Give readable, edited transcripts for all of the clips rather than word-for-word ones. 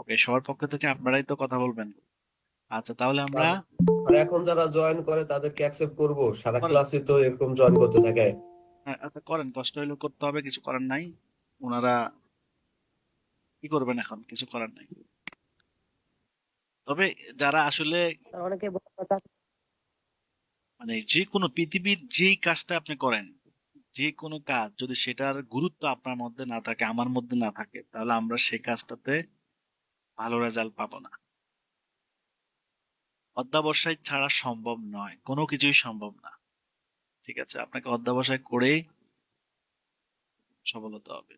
ওকে, সবার পক্ষ থেকে আপনারাই তো কথা বলবেন। আচ্ছা, তাহলে আমরা স্যার স্যার এখন যারা জয়েন করে তাদেরকে অ্যাকসেপ্ট করব? সারা করেন। ক্লাসে তো এরকম জয়েন করতে থাকে। হ্যাঁ, আচ্ছা করেন, কষ্ট হইলেও করতে হবে, কিছু করার নাই। ওনারা কি করবেন, এখন কিছু করার নাই। তবে যারা আসলে স্যার অনেকে বলে চাকরি। মানে যে কোনো পৃথিবীর যেই কাজটা আপনি করেন, যে কোনো কাজ যদি সেটার গুরুত্ব আপনার মধ্যে না থাকে, আমার মধ্যে না থাকে, তাহলে আমরা সেই কাজটাতে ভালো রেজাল্ট পাবো না। অধ্যবসায় ছাড়া সম্ভব নয়, কোনো কিছুই সম্ভব না। ঠিক আছে, আপনাকে অধ্যবসায় করেই সফল হতে হবে।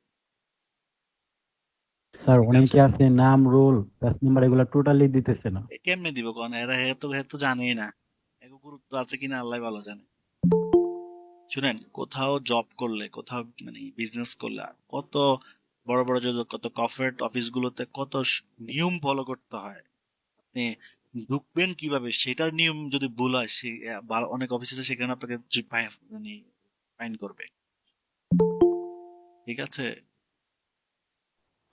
স্যার ঠিক আছে, অনেকে আছে নাম রোল ব্যাচ নাম্বার এগুলো টোটালি দিতেছে না। কেমনে দিব কোন, এরা হেতো জানেই না এগো গুরুত্ব আছে কিনা আল্লাহ ভালো জানে। শুনেন, কোথাও জব করলে, কোথাও মানে বিজনেস করলে কত বড় বড় যে কত কর্পোরেট অফিস গুলোতে কত নিয়ম ফলো করতে হয়। আপনি ঢুকবেন কিভাবে সেটার নিয়ম যদি ভুল হয়, সে অনেক অফিস আছে সেখানে আপনাকে মানে ফাইন করবে। ঠিক আছে,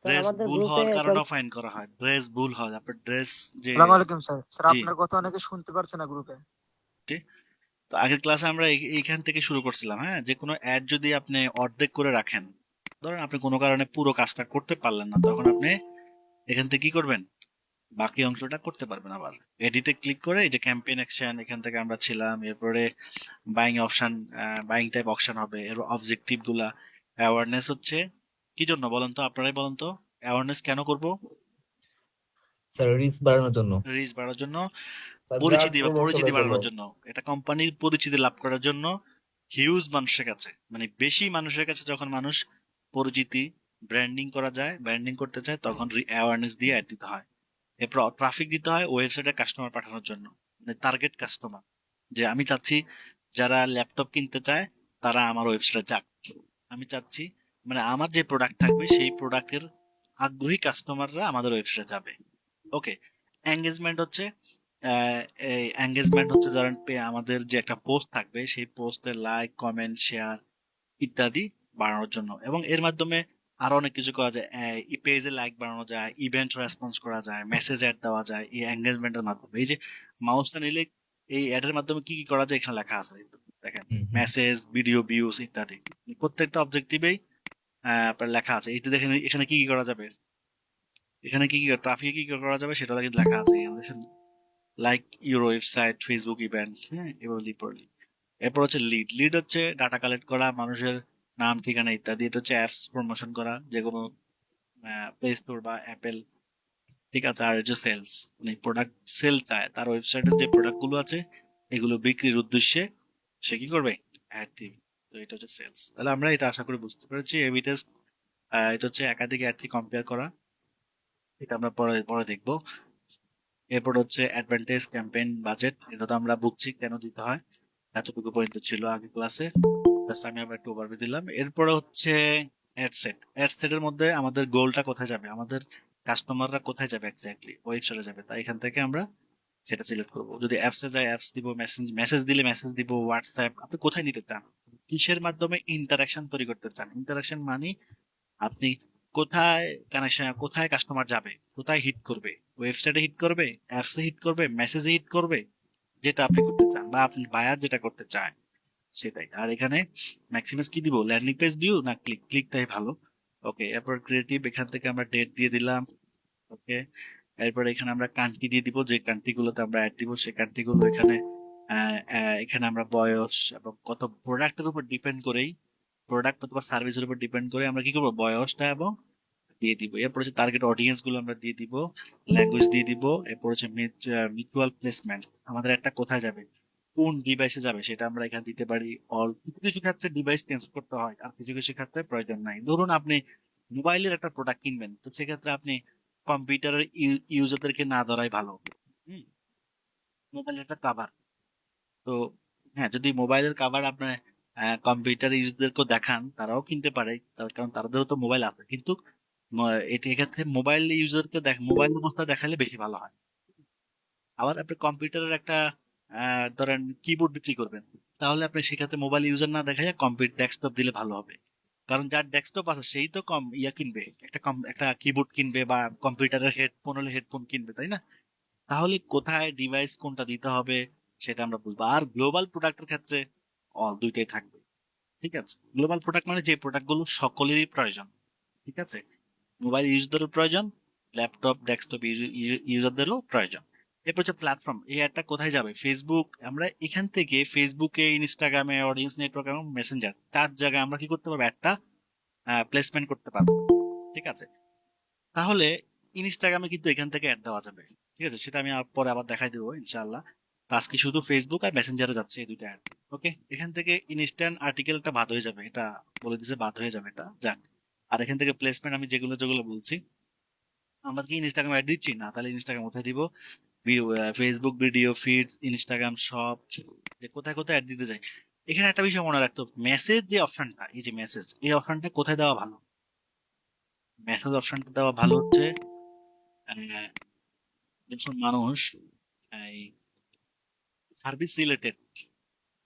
স্যার ড্রেস আমাদের ভুল গ্রুপে হওয়ার একজন। কারণেও ফাইন করা হয়, ড্রেস ভুল হয়, আপনার ড্রেস যে। সালাম আলাইকুম স্যার। স্যার জি, আপনার কথা অনেকে শুনতে পারছে না গ্রুপে। ঠিক। তো আগের ক্লাসে আমরা এইখান থেকে শুরু করছিলাম, হ্যাঁ, যে কোনো অ্যাড যদি আপনি অর্ধেক করে রাখেন, ধরেন আপনি কোনো কারণে পুরো কাজটা করতে পারলেন না, তখন আপনি এখান থেকে কি করবেন, বাকি অংশটা করতে পারবেন। আবার এডিটে ক্লিক করে এই যে ক্যাম্পেইন অ্যাকশন, এখান থেকে আমরা ছিলাম, এরপরে buying option, buying type option হবে, এর অবজেক্টিভ গুলা। অ্যাওয়ারনেস হচ্ছে কি জন্য বলেন তো, আপনারাই বলেন তো, অ্যাওয়ারনেস কেন করব? স্যার রিস্ক বাড়ানোর জন্য। রিচ বাড়ার জন্য, স্যার ব্র্যান্ড পরিচিতি বা পরিচিতি প্রমোশনের জন্য। বাড়ানোর জন্য, এটা কোম্পানির পরিচিতি লাভ করার জন্য। হিউজ মানুষের কাছে, মানে বেশি মানুষের কাছে যখন মানুষ পরিচিতি, ব্র্যান্ডিং করা যায়, ব্র্যান্ডিং করতে চায়, তখন অ্যাওয়ারনেস দিয়ে অ্যাড দিতে হয়। এরপর ট্রাফিক দিতে হয় ওয়েবসাইটে কাস্টমার পাঠানোর জন্য, মানে টার্গেট কাস্টমার। যে আমি চাচ্ছি যারা ল্যাপটপ কিনতে চায় তারা আমার ওয়েবসাইটে যাক। আমি চাচ্ছি মানে আমার যে প্রোডাক্ট থাকবে সেই প্রোডাক্টের আগ্রহী কাস্টমাররা আমাদের ওয়েবসাইটে যাবে। ওকে, এঙ্গেজমেন্ট হচ্ছে আহ, এই এঙ্গেজমেন্ট হচ্ছে ধরেন আমাদের যে একটা পোস্ট থাকবে সেই পোস্টে লাইক, কমেন্ট, শেয়ার ইত্যাদি বাড়ানোর জন্য। এবং এর মাধ্যমে আরো অনেক কিছু করা যায়, পেজে লাইক বাড়ানো যায়, ইভেন্ট রেসপন্স করা যায়, মেসেজ অ্যাড দেওয়া যায় এই এঙ্গেজমেন্টের মাধ্যমে। এই যে মাউসটা নিলে এই অ্যাডের মাধ্যমে কি কি করা যায় এখানে লেখা আছে, দেখেন, হুম হুম। মেসেজ, ভিডিও ভিউজ ইত্যাদি, প্রত্যেকটা অবজেক্টিভেই আপনার লেখা আছে। এইটা দেখেন এখানে কি কি করা যাবে, এখানে কি কি ট্রাফিকে কি কি করা যাবে সেটা কিন্তু লেখা আছে এখানে। Like your website, Facebook event, হ্যাঁ, এবার লিপারলি। এরপর হচ্ছে লিড। লিড হচ্ছে ডাটা কালেক্ট করা, মানুষের নাম, ঠিকানা ইত্যাদি। এটা হচ্ছে অ্যাপস প্রমোশন করা, যে কোনো প্লে স্টোর বা অ্যাপেল। ঠিক আছে, আর হচ্ছে সেলস, মানে প্রোডাক্ট সেল চায়, তার ওয়েবসাইটে যে প্রোডাক্ট গুলো আছে এগুলো বিক্রির উদ্দেশ্যে সে কি করবে, অ্যাড দিবে। তো এটা হচ্ছে সেলস। তাহলে আমরা এটা আশা করি বুঝতে পেরেছি। এবি টেস্ট, এটা হচ্ছে একাধিক অ্যাড কম্পেয়ার করা, এটা আমরা পরে পরে দেখবো। এরপর হচ্ছে অ্যাডভান্টেজ, ক্যাম্পেইন, বাজেট, এটা তো আমরা বুঝছি কেন দিতে হয়, এতটুকু পর্যন্ত ছিল আগে ক্লাসে। জাস্ট আমি আবার একটু ওভারভিউ দিলাম। এরপরে হচ্ছে অ্যাড সেট। অ্যাড সেটের মধ্যে আমাদের গোলটা কোথায় যাবে, আমাদের কাস্টমাররা কোথায় যাবে, এক্স্যাক্টলি ওয়েবসাইটে যাবে, তাই এখান থেকে আমরা সেটা সিলেক্ট করবো। যদি অ্যাপসে যায় অ্যাপস দিব, মেসেজ মেসেজ দিলে মেসেজ দিব, হোয়াটসঅ্যাপ, আপনি কোথায় নিতে চান, কিসের মাধ্যমে ইন্টারাকশন তৈরি করতে চান। ইন্টারাকশন মানে আপনি কোথায় কানেকশন, কোথায় কাস্টমার যাবে, কোথায় হিট করবে, ওয়েবসাইটে হিট করবে, অ্যাপসে হিট করবে, মেসেজে হিট করবে, যেটা আপনি করতে চান বা আপনি বায়ার যেটা করতে চায় সেটাই। আর এখানে ম্যাক্সিমাস কি দিব, ল্যান্ডিং পেজ ভিউ না ক্লিক, ক্লিকটাই ভালো। ওকে, এরপর ক্রিয়েটিভ, এখান থেকে আমরা ডেট দিয়ে দিলাম। ওকে, এরপর এখানে আমরা কান্ট্রি দিয়ে দিব, যে কান্ট্রি গুলোতে আমরা অ্যাড দিব সেই কান্ট্রি গুলো এখানে। এখানে আমরা বয়স এবং কত প্রোডাক্টের উপর ডিপেন্ড করেই, প্রোডাক্ট অথবা সার্ভিসের উপর ডিপেন্ড করে আমরা কি করবো, বয়সটা এবং দিয়ে দিব। এরপর হচ্ছে টার্গেট অডিয়েন্স গুলো আমরা দিয়ে দিব, ল্যাঙ্গুয়েজ দিয়ে দিব। এরপর হচ্ছে মিউচুয়াল প্লেসমেন্ট, আমাদের একটা কোথায় যাবে, কোন ডিভাইসে যাবে সেটা আমরা এখানে দিতে পারি। অল, কিছু কিছু ক্ষেত্রে ডিভাইস চেঞ্জ করতে হয় আর কিছু কিছু ক্ষেত্রে প্রয়োজন নাই। ধরুন আপনি মোবাইলের একটা প্রোডাক্ট কিনবেন, তো সেক্ষেত্রে আপনি কম্পিউটারের ইউজারদেরকে না ধরাই ভালো। হুম, মোবাইলের একটা কাভার, তো হ্যাঁ, যদি মোবাইলের কাভার আপনার কম্পিউটার ইউজারদেরকেও দেখান, তারাও কিনতে পারে, কারণ তাদেরও তো মোবাইল আছে। কিন্তু এটি এক্ষেত্রে মোবাইল ইউজারকে মোবাইল অবস্থা দেখালে বেশি ভালো হয়। আবার আপনি কম্পিউটারের একটা ধরেন কিবোর্ড বিক্রি করবেন, তাহলে আপনি সেক্ষেত্রে মোবাইল ইউজার না দেখায় কম্পিউটার ডেস্কটপ দিলে ভালো হবে। কারণ যার ডেস্কটপ আছে সেই তো কম কিনবে, একটা কিবোর্ড কিনবে বা কম্পিউটারের হেডফোন হলে হেডফোন কিনবে, তাই না? তাহলে কোথায় ডিভাইস কোনটা দিতে হবে সেটা আমরা বুঝবো। আর গ্লোবাল প্রোডাক্টের ক্ষেত্রে দুইটাই থাকবে। ঠিক আছে, গ্লোবাল প্রোডাক্ট মানে যে প্রোডাক্ট গুলো সকলেরই প্রয়োজন। ঠিক আছে, মোবাইল ইউজারদেরও প্রয়োজন, ল্যাপটপ ডেস্কটপ ইউজারদেরও প্রয়োজন। এরপর হচ্ছে প্ল্যাটফর্ম, এই অ্যাডটা কোথায় যাবে? ফেসবুক। আমরা এখান থেকে ফেসবুকে, ইনস্টাগ্রামে, অডিয়েন্স নেটওয়ার্ক এবং মেসেঞ্জার, তার জায়গায় আমরা কি করতে পারবো? একটা প্লেসমেন্ট করতে পারবো। ঠিক আছে, তাহলে ইনস্টাগ্রামে কিন্তু এখান থেকে অ্যাড দেওয়া যাবে। ঠিক আছে, সেটা আমি পরে আবার দেখাই দেবো ইনশাআল্লাহ। তো আজকে শুধু ফেসবুক আর মেসেঞ্জারে যাচ্ছে এই দুইটা অ্যাড। ওকে, এখান থেকে ইনস্ট্যান্ট আর্টিকেলটা বাদ হয়ে যাবে, এটা বলে দিছে বাদ হয়ে যাবে, এটা যাক। আর এখান থেকে প্লেসমেন্ট আমি যেগুলো যেগুলো বলছি, আমরা কি ইনস্টাগ্রাম অ্যাড দিচ্ছি না? তাহলে ইনস্টাগ্রাম কোথায় দিব? ফেসবুক ভিডিও ফিড, ইনস্টাগ্রাম সব, যে কোথায় কোথায় অ্যাড দিতে যাই। এখানে একটা বিষয় মনে রাখতে হবে, মেসেজ যে অপশনটা, এই যে মেসেজ, এই অপশনটা কোথায় দেওয়া ভালো? মেসেজ অপশনটা দেওয়া ভালো হচ্ছে আহ, যখন মানুষ এই সার্ভিস রিলেটেড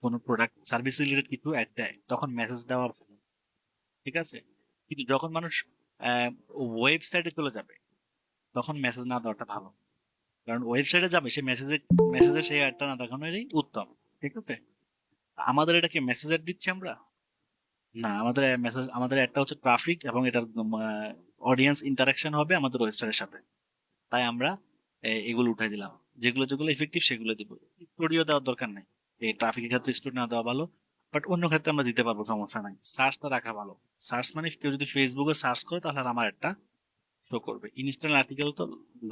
কোন প্রোডাক্ট, সার্ভিস রিলেটেড কিছু অ্যাড দেয়, তখন মেসেজ দেওয়া ভালো। ঠিক আছে, কিন্তু যখন মানুষ ওয়েবসাইটে চলে যাবে তখন মেসেজ না দেওয়াটা ভালো। কারণ ওয়েবসাইটে যাবে, সে মেসেজে সেই অ্যাডটা না দেখানোরই উত্তম। ঠিক আছে, আমাদের এটা কি মেসেজ অ্যাড দিচ্ছি আমরা? না, আমাদের মেসেজ, আমাদের একটা হচ্ছে ট্রাফিক এবং এটার অডিয়েন্স ইন্টারাকশন হবে আমাদের ওয়েবসাইটের সাথে। তাই আমরা এগুলো উঠাই দিলাম, যেগুলো যেগুলো ইফেক্টিভ সেগুলো দিব। স্টুডিও দেওয়ার দরকার নেই, এই ট্রাফিকের ক্ষেত্রে স্টুডিও না দেওয়া ভালো, বাট অন্য ক্ষেত্রে আমরা দিতে পারবো, সমস্যা নাই। সার্চটা রাখা ভালো। সার্চ মানে কেউ যদি ফেসবুকে সার্চ করে তাহলে আর আমার একটা শো করবে। ইনস্ট্যান্ট আর্টিকেল তো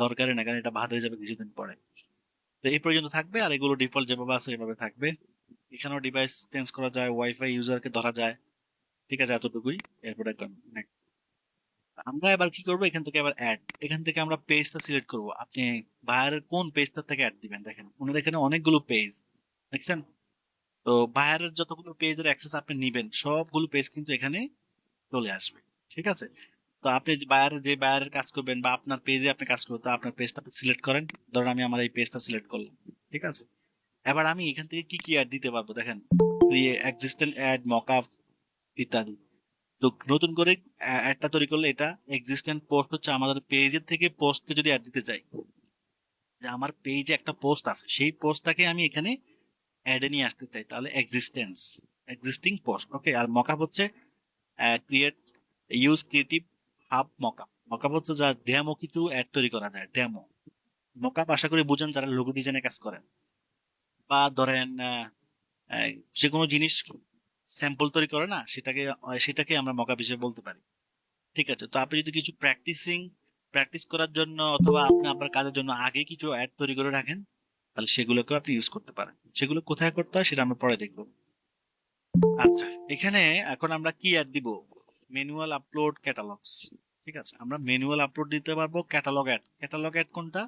দরকারই না, কারণ এটা বাদ হয়ে যাবে কিছুদিন পরে। তো এই পর্যন্ত থাকবে, আর এগুলো ডিফল্ট যেভাবে আছে এভাবে থাকবে। এখানেও ডিভাইস চেঞ্জ করা যায়, ওয়াইফাই ইউজারকে ধরা যায়। ঠিক আছে, এতটুকুই। এরপরে আমরা এবার কি করবো, এখান থেকে আবার অ্যাড, এখান থেকে আমরা পেজটা সিলেক্ট করব। আপনি বায়ারের কোন পেজটা থেকে অ্যাড দিবেন, দেখেন ওনার এখানে অনেকগুলো পেজ দেখছেন। তো বায়ারের যতগুলো পেজের অ্যাক্সেস আপনি নিবেন সবগুলো পেজ কিন্তু এখানে চলে আসবে। ঠিক আছে, তো আপনি যে বায়ারের কাজ করবেন বা আপনার পেজে আপনি কাজ করবেন, তো আপনার পেজটা সিলেক্ট করেন। ধরেন আমি আমার এই পেজটা সিলেক্ট করলাম। ঠিক আছে, এবার আমি এখান থেকে কি কি অ্যাড দিতে পারবো দেখেন, এক্সিস্টেন্ট অ্যাড, মকআপ ইত্যাদি। তো নতুন করে একটা তৈরি করলে, এটা এক্সিস্টেন্ট পোস্ট হচ্ছে আমাদের পেজের থেকে পোস্টকে যদি অ্যাড দিতে চাই, যে আমার পেজে একটা পোস্ট আছে সেই পোস্টটাকে আমি এখানে অ্যাডে নিয়ে আসতে চাই, তাহলে এক্সিস্টিং পোস্ট। ওকে, আর মকআপ হচ্ছে create use creative hub mockup. Mockup হচ্ছে যা ডেমো কিছু অ্যাড তৈরি করা যায়, ডেমো। মকআপ আশা করি বুঝেন যারা লোগো ডিজাইনে কাজ করেন, বা ধরেন যে কোনো জিনিস স্যাম্পল তৈরি করে না, সেটাকে আমরা মকআপ হিসেবে বলতে পারি। ঠিক আছে, তো আপনি যদি কিছু প্র্যাকটিস করার জন্য অথবা আপনি আপনার কাজের জন্য আগে কিছু অ্যাড তৈরি করে রাখেন, তাহলে সেগুলোকেও আপনি ইউজ করতে পারেন। সেগুলো কোথায় করতে হয় সেটা আমরা পরে দেখবো। আচ্ছা, এখানে এখন আমরা কি অ্যাড দিব? Manual upload, catalogues. ঠিক আছে, আমরা ম্যানুয়াল আপলোড দিতে পারবো। ক্যাটালগ অ্যাড কোনটা?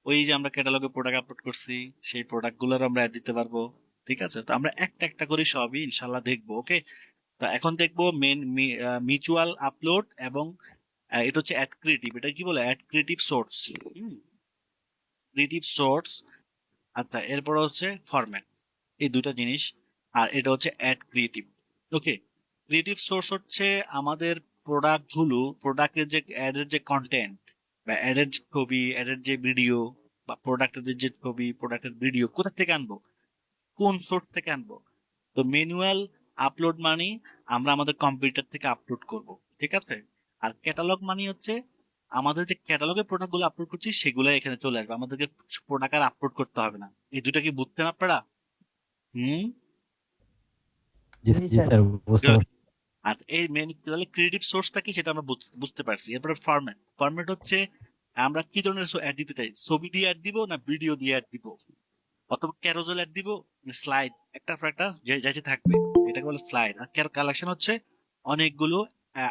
ওই যে আমরা ক্যাটালগে প্রোডাক্ট আপলোড করছি, সেই প্রোডাক্ট গুলোর আমরা অ্যাড দিতে পারবো। ঠিক আছে, তো আমরা একটা একটা করে সবই ইনশাল্লাহ দেখবো। ওকে, তো এখন দেখবো মিউচুয়াল আপলোড এবং এটা হচ্ছে অ্যাড ক্রিয়েটিভ। এটা কি বলে? Add creative source. Creative source. আচ্ছা, এরপর হচ্ছে ফরম্যাট, এই দুটো জিনিস। আর এটা হচ্ছে অ্যাড ক্রিয়েটিভ। ওকে, ক্রিয়েটিভ সোর্স হচ্ছে আমাদের প্রোডাক্টের যে অ্যাডের যে কন্টেন্ট বা অ্যাডের যে ছবি, অ্যাডের যে ভিডিও বা প্রোডাক্টের যে ছবি, প্রোডাক্টের ভিডিও কোথা থেকে আনবো, কোন সোর্স থেকে আনবো? তো ম্যানুয়াল আপলোড মানে আমরা আমাদের কম্পিউটার থেকে আপলোড করব। ঠিক আছে, আর ক্যাটালগ মানে হচ্ছে আমাদের যে ক্যাটালগে প্রোডাক্ট গুলো আপলোড করছি সেগুলো এখানে চলে আসবে, আমাদেরকে প্রোডাক্ট আর আপলোড করতে হবে না। এই দুটা কি বুঝছেন আপনারা? হুম, জি জি জি স্যার। স্যার, বুঝতে good. পারছি। আর এই মেন তাহলে ক্রিয়েটিভ সোর্সটা কি সেটা আমরা বুঝতে পারছি। এরপরে ফরম্যাট হচ্ছে আমরা কি ধরনের অ্যাড দিতে চাই, ছবি দিয়ে অ্যাড দিব না ভিডিও দিয়ে অ্যাড দিব, অথবা ক্যারোজেল অ্যাড দিব, স্লাইড, একটা পর একটা যাইতে থাকবে, এটাকে বলে স্লাইড। আর কালেকশন হচ্ছে অনেকগুলো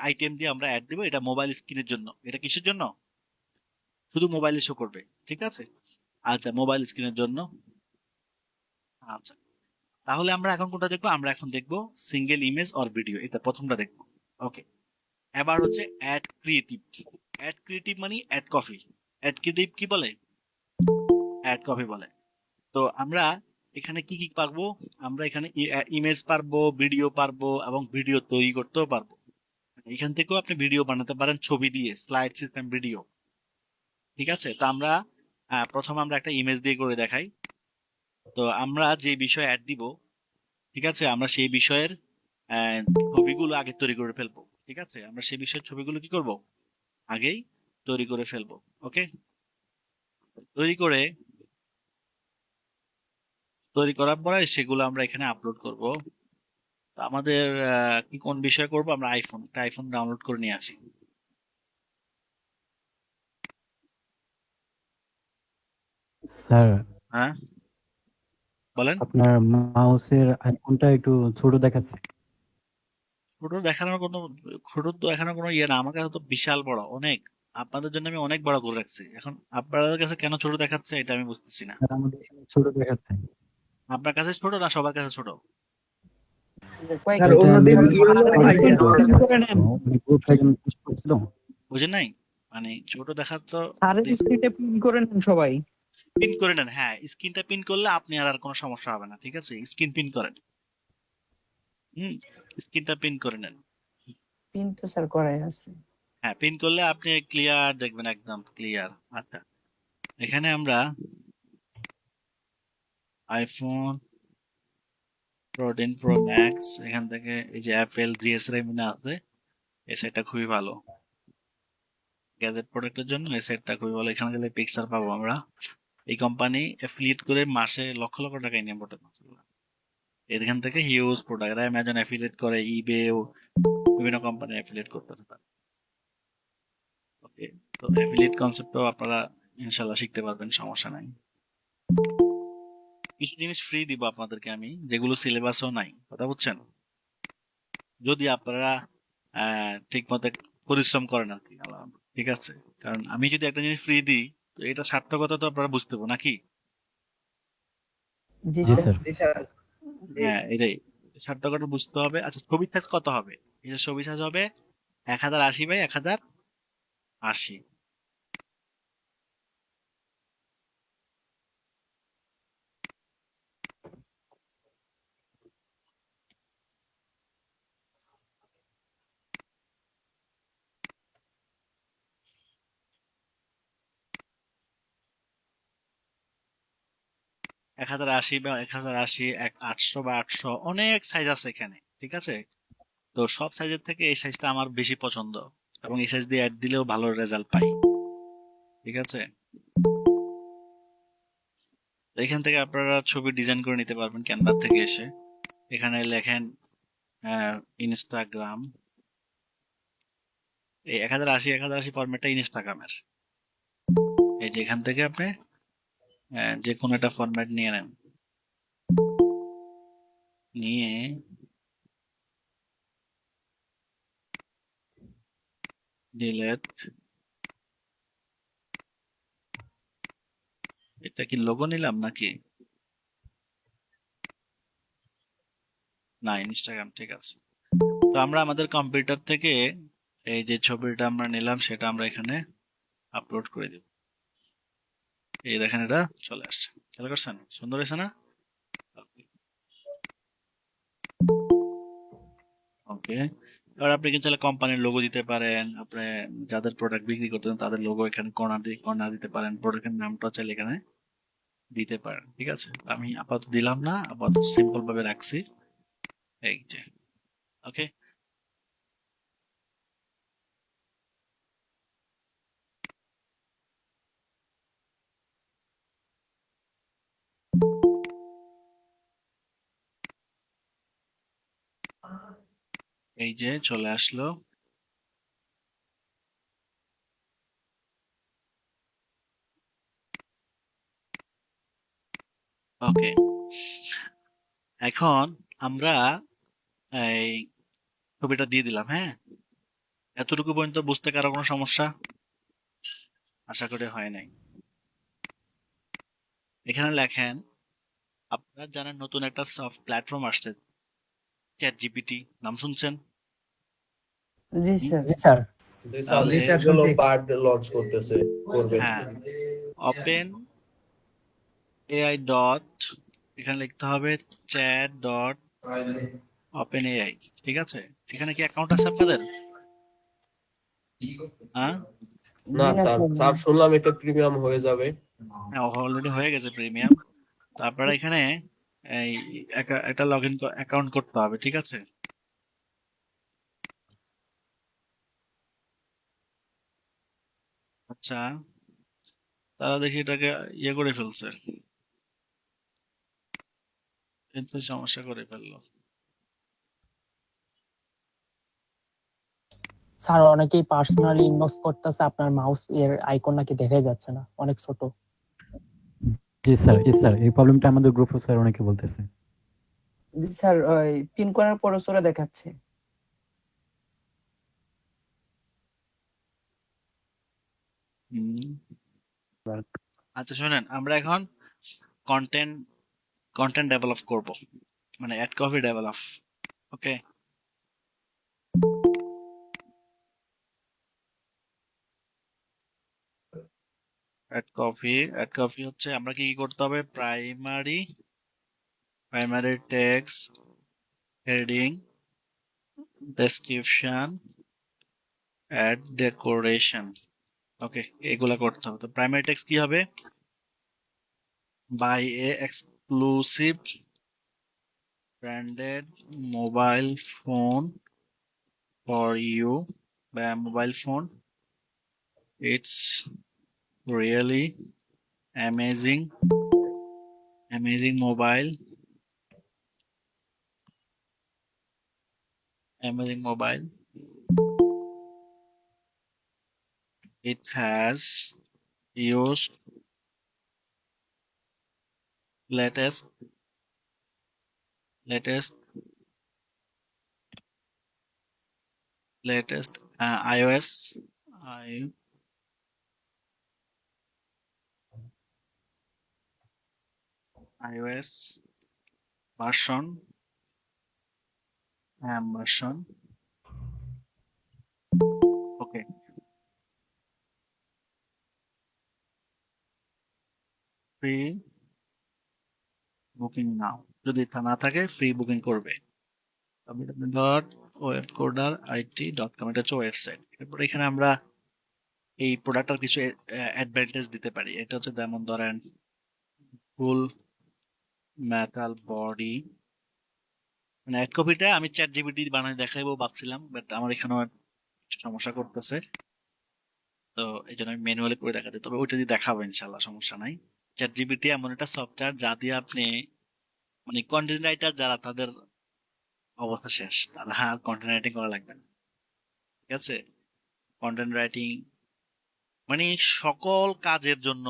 আইটেম দিয়ে আমরা অ্যাড দিব। এটা মোবাইল স্ক্রিনের জন্য। এটা কিসের জন্য? শুধু মোবাইলে শো করবে। ঠিক আছে, আচ্ছা, মোবাইল স্ক্রিনের জন্য। আচ্ছা, তাহলে আমরা এখন কোনটা দেখবো? আমরা এখন দেখবো সিঙ্গেল ইমেজ অর ভিডিও, এটা প্রথমটা দেখবো। ওকে, এবার হচ্ছে অ্যাড ক্রিয়েটিভ। অ্যাড ক্রিয়েটিভ মানে অ্যাড কপি। অ্যাড ক্রিয়েটিভ কি বলে? অ্যাড কপি বলে। তো আমরা এখানে কি কি পারবো? আমরা এখানে ইমেজ পারবো, ভিডিও পারবো এবং ভিডিও তৈরি করতেও পারবো। এখান থেকেও আপনি ভিডিও বানাতে পারেন ছবি দিয়ে, স্লাইড সিস্টেম ভিডিও। ঠিক আছে, তো আমরা প্রথম আমরা একটা ইমেজ দিয়ে করে দেখাই। তো আমরা যে বিষয় অ্যাড দিব, ঠিক আছে, আমরা সেই বিষয়ের আহ, ছবিগুলো আগে তৈরি করে ফেলবো। ঠিক আছে, আমরা সেই বিষয়ের ছবিগুলো কি করব, আগেই তৈরি করে ফেলবো। ওকে, তৈরি করার পরে সেগুলো আমরা এখানে আপলোড করব। তো আমাদের কি কোন বিষয় করব, আমরা আইফোন ডাউনলোড করে নিয়ে আসি। স্যার, হ্যাঁ, বলেন। আপনার মাউসের আইকনটা একটু ছোট দেখাচ্ছে। ছোট দেখানোর কোনো ছোট তো দেখানোর কোনো ইয়ে না, আমার কাছে তো বিশাল বড় অনেক। আপনাদের জন্য আমি অনেক বড় করে রাখছি, এখন আপনাদের কাছে কেন ছোট দেখাচ্ছে এটা আমি বুঝতেছি না। স্যার, আমাদের এখানে ছোট দেখাচ্ছে। আপনার কাছে ছোট না সবার কাছে ছোট? কয়েক এটা অন্যদিন limit ইয়েলো করে লেখা দিয়েছে ছিল। তো। করে নেন। মানে গ্রুপটা একজন পোস্ট করছিল। বুঝেন নাই, মানে ছোট দেখার তো স্যারের স্ক্রিপ্টে পিন করে নেন সবাই। পিন করে নেন। হ্যাঁ, স্ক্রিনটা পিন করলে আপনি আর কোনো সমস্যা হবে না। ঠিক আছে, স্ক্রিন পিন করেন। হুম, স্ক্রিনটা পিন করে নেন। পিন তো স্যার করাই আছে। হ্যাঁ, পিন করলে আপনি ক্লিয়ার দেখবেন, একদম ক্লিয়ার। আচ্ছা, এখানে আমরা আইফোন 14 প্রো ম্যাক্স, এখান থেকে এই যে অ্যাপেল জিএস রেমিনা আছে, এই সেটটা খুবই ভালো গ্যাজেট প্রোডাক্টের জন্য। এই সেটটা খুবই ভালো, এখানে গেলে পিক্সার পাবো আমরা। এই কোম্পানি অ্যাফিলিয়েট করে মাসে লক্ষ লক্ষ টাকা ইনকাম করতে পারছে। এখান থেকে হিউজ প্রোডাক্ট, এরা অ্যামাজন অ্যাফিলিয়েট করে, ইবে ও বিভিন্ন কোম্পানি অ্যাফিলিয়েট করতেছে তারা। ওকে, তো অ্যাফিলিয়েট কনসেপ্টও আপনারা ইনশাল্লাহ শিখতে পারবেন, সমস্যা নাই। কিছু জিনিস ফ্রি দিব আপনাদেরকে আমি, যেগুলো সিলেবাসও নাই, কথা বুঝছেন, যদি আপনারা ঠিক মতো পরিশ্রম করেন আর কি। ঠিক আছে, কারণ আমি যদি একটা জিনিস ফ্রি দিই, তো এটা সার্থকতা তো আপনারা বুঝতে পারবো নাকি। জি জি স্যার। স্যার। হ্যাঁ, এটাই সার্থকতা বুঝতে হবে। আচ্ছা, ছবির সাইজ কত হবে? এই যে ছবি সাইজ হবে 1080 বাই 1080। 1080 বা 1080, 800 বা 800, অনেক সাইজ আছে এখানে। ঠিক আছে, তো সব সাইজের থেকে এই সাইজটা আমার বেশি পছন্দ, এবং এই সাইজ দিয়ে অ্যাড দিলেও ভালো রেজাল্ট পাই। ঠিক আছে, তো এখান থেকে আপনারা ছবি ডিজাইন করে নিতে পারবেন ক্যানভা থেকে এসে। এখানে লেখেন ইনস্টাগ্রাম, এই 1080 ফরম্যাটটা ইনস্টাগ্রামের। এই যে এখান থেকে আপনি যে কোনো একটা ফরম্যাট নিয়ে নেন, নিয়ে ডিলেট। এটা কি লোগো নিলাম নাকি? না, ইনস্টাগ্রাম, ঠিক আছে। তো আমরা আমাদের কম্পিউটার থেকে এই যে ছবিটা আমরা নিলাম সেটা আমরা এখানে আপলোড করে দিব। এই দেখেন, এটা চলে আসছে, খেয়াল করছেন? সুন্দর হয়েছে না? ওকে, এবার আপনি কি চাইলে কোম্পানির লোগো দিতে পারেন, আপনি যাদের প্রোডাক্ট বিক্রি করতেন তাদের লোগো এখানে কর্নার দিতে পারেন, প্রোডাক্টের নামটা চাইলে এখানে দিতে পারেন। ঠিক আছে, আমি আপাতত দিলাম না, আপাতত সিম্পল ভাবে রাখছি। এই যে, ওকে, এই যে চলে আসলো। ওকে, এখন আমরা এই ছবিটা দিয়ে দিলাম। হ্যাঁ, এতটুকু পর্যন্ত বুঝতে কারো কোনো সমস্যা আশা করি হয় নাই। এখানে লেখেন, আপনারা জানেন নতুন একটা সফট প্ল্যাটফর্ম আসছে, চ্যাট জিপিটি, নাম শুনছেন? জি স্যার। জি স্যার। যে তাহলে সাবজেক্ট গুলো পার্ট লঞ্চ করবে। হ্যাঁ, ওপেন এআই ডট, এখানে লিখতে হবে চ্যাট ডট ওপেন এআই। ঠিক আছে, এখানে কি অ্যাকাউন্ট আছে আপনাদের? হ্যাঁ না জি না স্যার, স্যার। স্যার শুনলাম এটা প্রিমিয়াম হয়ে যাবে। অলরেডি হয়ে গেছে প্রিমিয়াম। তো আপনারা এখানে এই একটা লগ ইন অ্যাকাউন্ট করতে হবে, ঠিক আছে? আচ্ছা, তারা দেখি এটাকে ইয়ে করে ফেলছে, কিন্তু সমস্যা করে ফেললো। স্যার অনেকেই পার্সোনালি ইনবক্স করতেছে, আপনার মাউস এর আইকন নাকি দেখা যাচ্ছে না, অনেক ছোট। জি স্যার এই প্রবলেমটা আমাদের গ্রুপে স্যার অনেকে বলতেছে। জি স্যার, ওই পিন করার পরও চলে দেখাচ্ছে। হুম। আচ্ছা শুনেন, আমরা এখন কন্টেন্ট কন্টেন্ট ডেভেলপ করব, মানে ad copy develop. Okay, ad copy হচ্ছে আমরা কি কি করতে হবে? Primary text, heading, description, ad decoration. Okay, এগুলা করতে হবে। তো প্রাইমারি টেক্সট কি হবে? Buy a exclusive branded mobile phone for you, বা mobile phone, it's really amazing mobile, it has used latest latest latest iOS I- iOS version. Okay, free booking now, যদি তা না থাকে ফ্রি বুকিং করবে। www.webcoderit.com, এটা হচ্ছে website. এরপর এখানে আমরা এই প্রোডাক্টটার কিছু অ্যাডভান্টেজ দিতে পারি। এটা হচ্ছে যেমন ধরেন ফুল মেটাল বডি, মানে অ্যাড কপিটা আমি চ্যাট জিপিটি বানাই দেখাইবো ভাবছিলাম, বাট আমার এখানেও একটু সমস্যা করতেছে, তো এই জন্য আমি ম্যানুয়ালি করে দেখাতে, তবে ওইটা দিয়ে দেখাবো ইনশাল্লাহ, সমস্যা নাই। চ্যাট জিপিটি এমন একটা সফটওয়্যার যা দিয়ে আপনি, মানে কন্টেন্ট রাইটার যারা, তাদের অবস্থা শেষ, তারা আর কন্টেন্ট রাইটিং করা লাগবে না, ঠিক আছে? কন্টেন্ট রাইটিং মানে সকল কাজের জন্য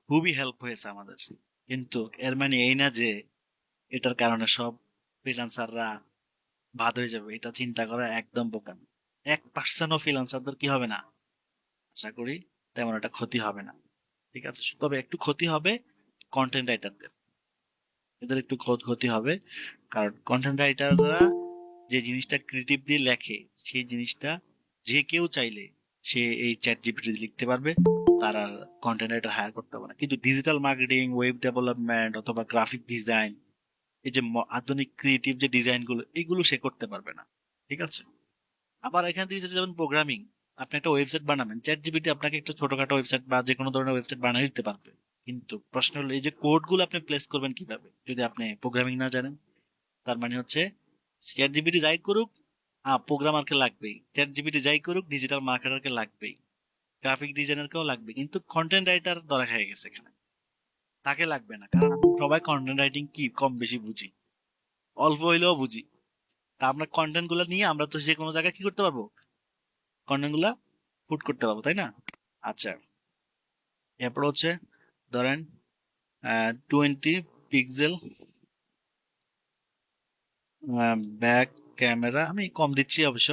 খুবই হেল্প হয়েছে আমাদের। কিন্তু এর মানে এই না যে এটার কারণে সব ফ্রিল্যান্সাররা বাদ হয়ে যাবে, এটা চিন্তা করা একদম বোকামি। 1%ও ফ্রিল্যান্সারদের কি হবে না, আশা করি তেমন একটা ক্ষতি হবে না, ঠিক আছে? তবে একটু ক্ষতি হবে কন্টেন্ট রাইটারদের, এদের একটু ক্ষতি হবে, কারণ কন্টেন্ট রাইটাররা যে জিনিসটা ক্রিয়েটিভলি লেখে, সেই জিনিসটা যে কেউ চাইলে সে এই চ্যাট জিপিটি লিখতে পারবে, তার আর কন্টেন্ট রাইটার হায়ার করতে হবে না। কিন্তু ডিজিটাল মার্কেটিং, ওয়েব ডেভেলপমেন্ট অথবা গ্রাফিক ডিজাইন, এই যে আধুনিক ক্রিয়েটিভ যে ডিজাইন গুলো, এগুলো সে করতে পারবে না, ঠিক আছে? আবার এখান থেকে যেমন প্রোগ্রামিং, আপনি একটা ওয়েবসাইট বানাবেন, চ্যাট জিপিটি আপনাকে একটা ছোটখাটো ওয়েবসাইট বা যে কোনো ধরনের ওয়েবসাইট বানিয়ে দিতে পারবে। কিন্তু প্রশ্ন হলো এই যে কোড গুলো আপনি প্লেস করবেন কিভাবে যদি আপনি প্রোগ্রামিং না জানেন? তার মানে হচ্ছে চ্যাট জিপিটি যাই করুক, প্রোগ্রামারকে লাগবেই, চ্যাট জিপিটি যাই করুক ডিজিটাল মার্কেটারকে লাগবেই, গ্রাফিক ডিজাইনারকেও লাগবে, কিন্তু কন্টেন্ট রাইটার ধরা হয়ে গেছে এখানে, তাকে লাগবে না, কারণ আমরা সবাই কন্টেন্ট রাইটিং কি কম বেশি বুঝি, অল্প হইলেও বুঝি। তা আমরা কন্টেন্ট গুলো নিয়ে আমরা তো যে কোনো জায়গায় কি করতে পারবো, কন্টেন্ট গুলা পুট করতে পারবো, তাই না? আচ্ছা, এরপর হচ্ছে ধরেন 20 পিক্সেল ব্যাক ক্যামেরা, আমি কম দিচ্ছি অবশ্য,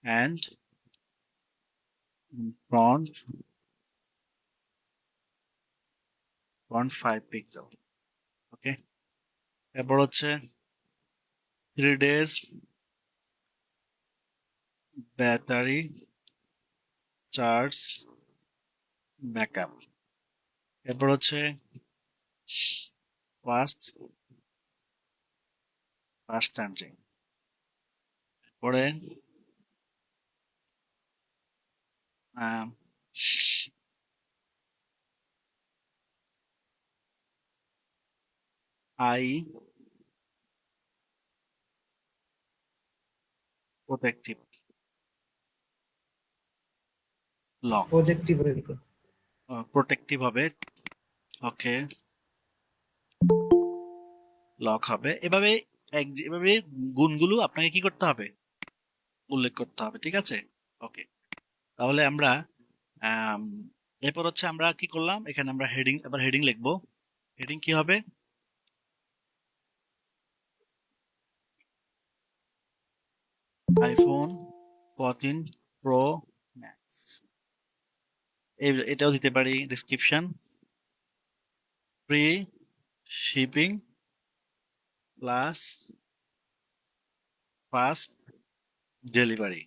অ্যান্ড ফ্রন্ট 5 পিক্সেল। ওকে, এরপর হচ্ছে 3 days ব্যাটারি চার্জ ব্যাকআপ। এরপর হচ্ছে ফাস্ট চার্জিং। পরে আই প্রোটেক্টিভ লক, প্রোটেক্টিভ হবে, ওকে, লক হবে। এভাবে এভাবে গুণগুলো আপনাকে কি করতে হবে, উল্লেখ করতে হবে, ঠিক আছে। ওকে, তাহলে আমরা আম, এরপর হচ্ছে আমরা কি করলাম, এখানে আমরা হেডিং, এবার হেডিং লিখবো। হেডিং কি হবে, আইফোন 14 প্রো ম্যাক্স, এটাও দিতে পারি। Description, free shipping plus fast delivery.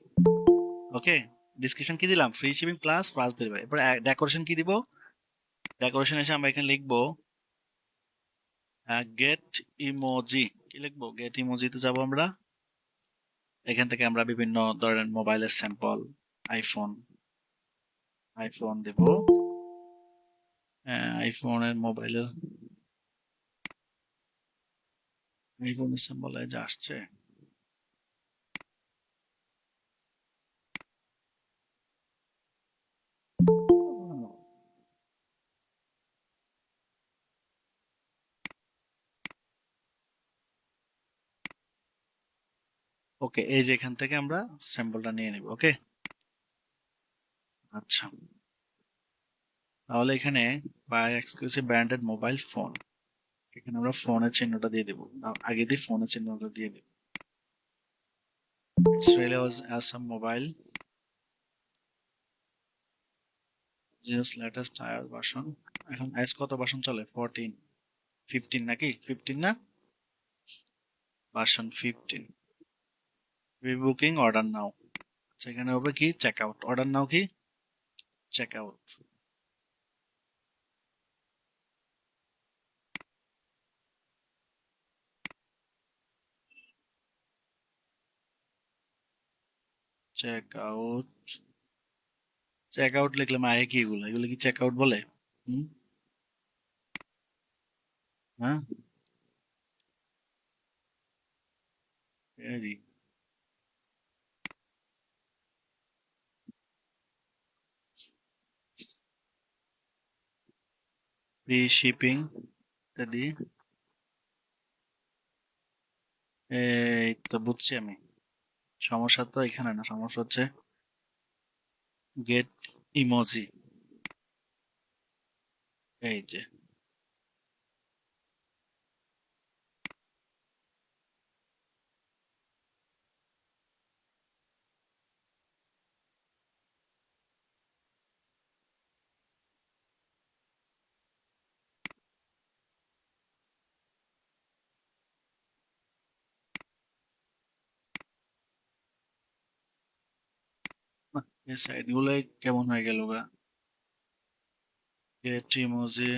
Okay, description কি দিলাম, free shipping plus fast delivery. এরপর ডেকোরেশন কি দিব, ডেকোরেশন এসে আমরা এখানে লিখবো গেট ইমোজি। কি লিখবো, গেট ইমোজিতে যাব আমরা। এখান থেকে আমরা বিভিন্ন ধরনের মোবাইলের স্যাম্পল, আইফোন আইফোন দেব, আইফোনের মোবাইলের আইফোনের স্যাম্পল যা আসছে। ওকে, এই যে এখান থেকে আমরা স্যাম্পলটা নিয়ে নিব। ওকে, আচ্ছা, তাহলে এখানে by exclusive branded mobile phone, এখানে আমরা ফোনের চিহ্নটা দিয়ে দেব, আগে দিয়ে ফোনের চিহ্নটা দিয়ে দেব। It's really was as some mobile use latest iOS version। এখন iOS কত ভার্সন চলে, 14 15 নাকি 15 না, ভার্সন 15। রিবুকিং অর্ডার নাও, সেখানে হবে কি চেক আউট, অর্ডার নাও কি check out. Check out, check out লিখলে আয় কি, এগুলো এগুলো কি চেক আউট বলে? হুম, হ্যাঁ, এই ফ্রি শিপিং ইত্যাদি। এই তো বুঝছি আমি, সমস্যা তো এখানে না, সমস্যা হচ্ছে গেট ইমোজি। এই যে এই সাইড গুলো কেমন হয়ে গেল গা, গেট ইমোজি।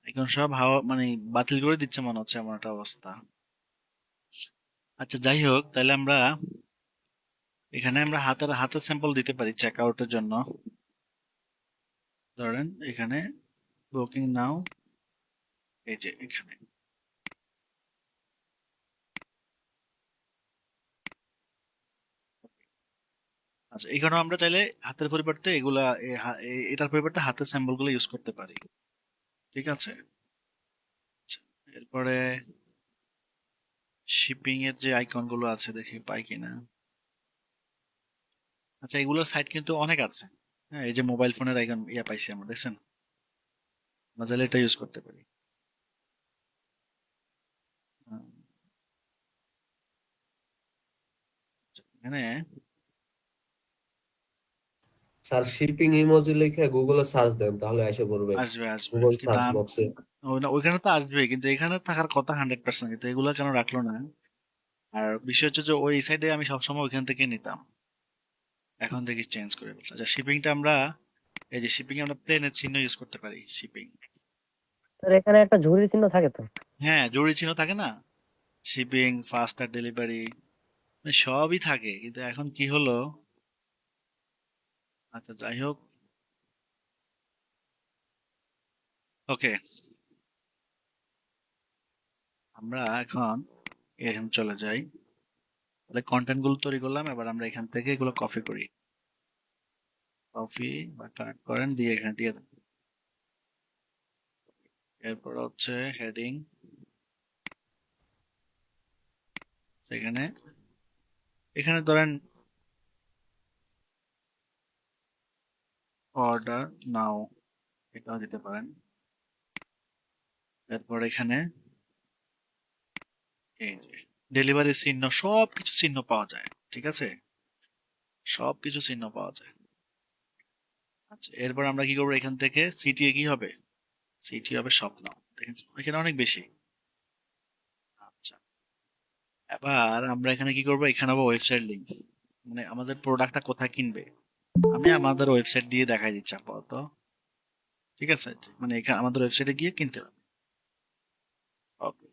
এখন সব হাওয়া মানে বাতিল করে দিচ্ছে মনে হচ্ছে, এমন একটা অবস্থা। আচ্ছা যাই হোক, তাহলে আমরা এখানে আমরা হাতের হাতের স্যাম্পল দিতে পারি চেক আউটের জন্য। ধরেন এখানে বুকিং নাও, এই যে এখানে আচ্ছা, এখানে আমরা চাইলে হাতের পরিবর্তে এগুলা এটার পরিবর্তে হাতের স্যাম্পল গুলো ইউজ করতে পারি, ঠিক আছে। আচ্ছা, এরপরে শিপিং এর যে আইকন গুলো আছে দেখি পাই কিনা। আচ্ছা, এগুলোর সাইট কিন্তু অনেক আছে। হ্যাঁ, এই যে মোবাইল ফোনের আইকন পাইছি আমরা, দেখছেন, আমরা চাইলে এটা ইউজ করতে পারি। আহ, আচ্ছা, এখানে স্যার শিপিং ইমোজি লিখে গুগলে সার্চ দেন, তাহলে এসে পড়বে আসবে আসবে, গুগল কিন্তু সার্চ বক্সে। ওইখানে তো আসবে, কিন্তু এখানে থাকার কথা 100%, কিন্তু এগুলো কেন রাখলো না। আর বিষয় হচ্ছে যে ওই সাইডে আমি সবসময় ওইখান থেকে নিতাম, এখন দেখি চেঞ্জ করে বলছে। আচ্ছা, শিপিংটা আমরা এই যে শিপিং আমরা প্লেনের চিহ্ন ইউজ করতে পারি। শিপিং, স্যার এখানে একটা ঝুড়ির চিহ্ন থাকে তো। হ্যাঁ জরুরি চিহ্ন থাকে না, শিপিং, ফাস্টার ডেলিভারি, সবই থাকে। কিন্তু এখন কি হলো, আচ্ছা যাই হোক, ওকে, আমরা এখন এখানে চলে যাই। তাহলে কন্টেন্ট গুলো তৈরি করলাম, এবার আমরা এখান থেকে এগুলো কপি করি, কপি বা কাট করেন দিয়ে এখানে দিয়ে দেন। এরপর হচ্ছে হেডিং, সেখানে এখানে ধরেন অর্ডার নাও, এটাও দিতে পারেন। এরপর এখানে এই যে ডেলিভারি চিহ্ন, সবকিছু চিহ্ন পাওয়া যায়, ঠিক আছে, সবকিছু চিহ্ন পাওয়া যায়। আচ্ছা, এরপর আমরা কি করবো, এখান থেকে সিটি কি হবে, সিটি হবে স্বপ্ন, দেখেন এখানে অনেক বেশি। আচ্ছা, এবার আমরা এখানে কি করবো, এখানে হবে ওয়েবসাইট লিংক, মানে আমাদের প্রোডাক্টটা কোথায় কিনবে, আমি আমাদের ওয়েবসাইট দিয়ে দেখাই দিচ্ছি আপাতত, ঠিক আছে, মানে এখানে আমাদের ওয়েবসাইটে গিয়ে কিনতে হবে। ওকে,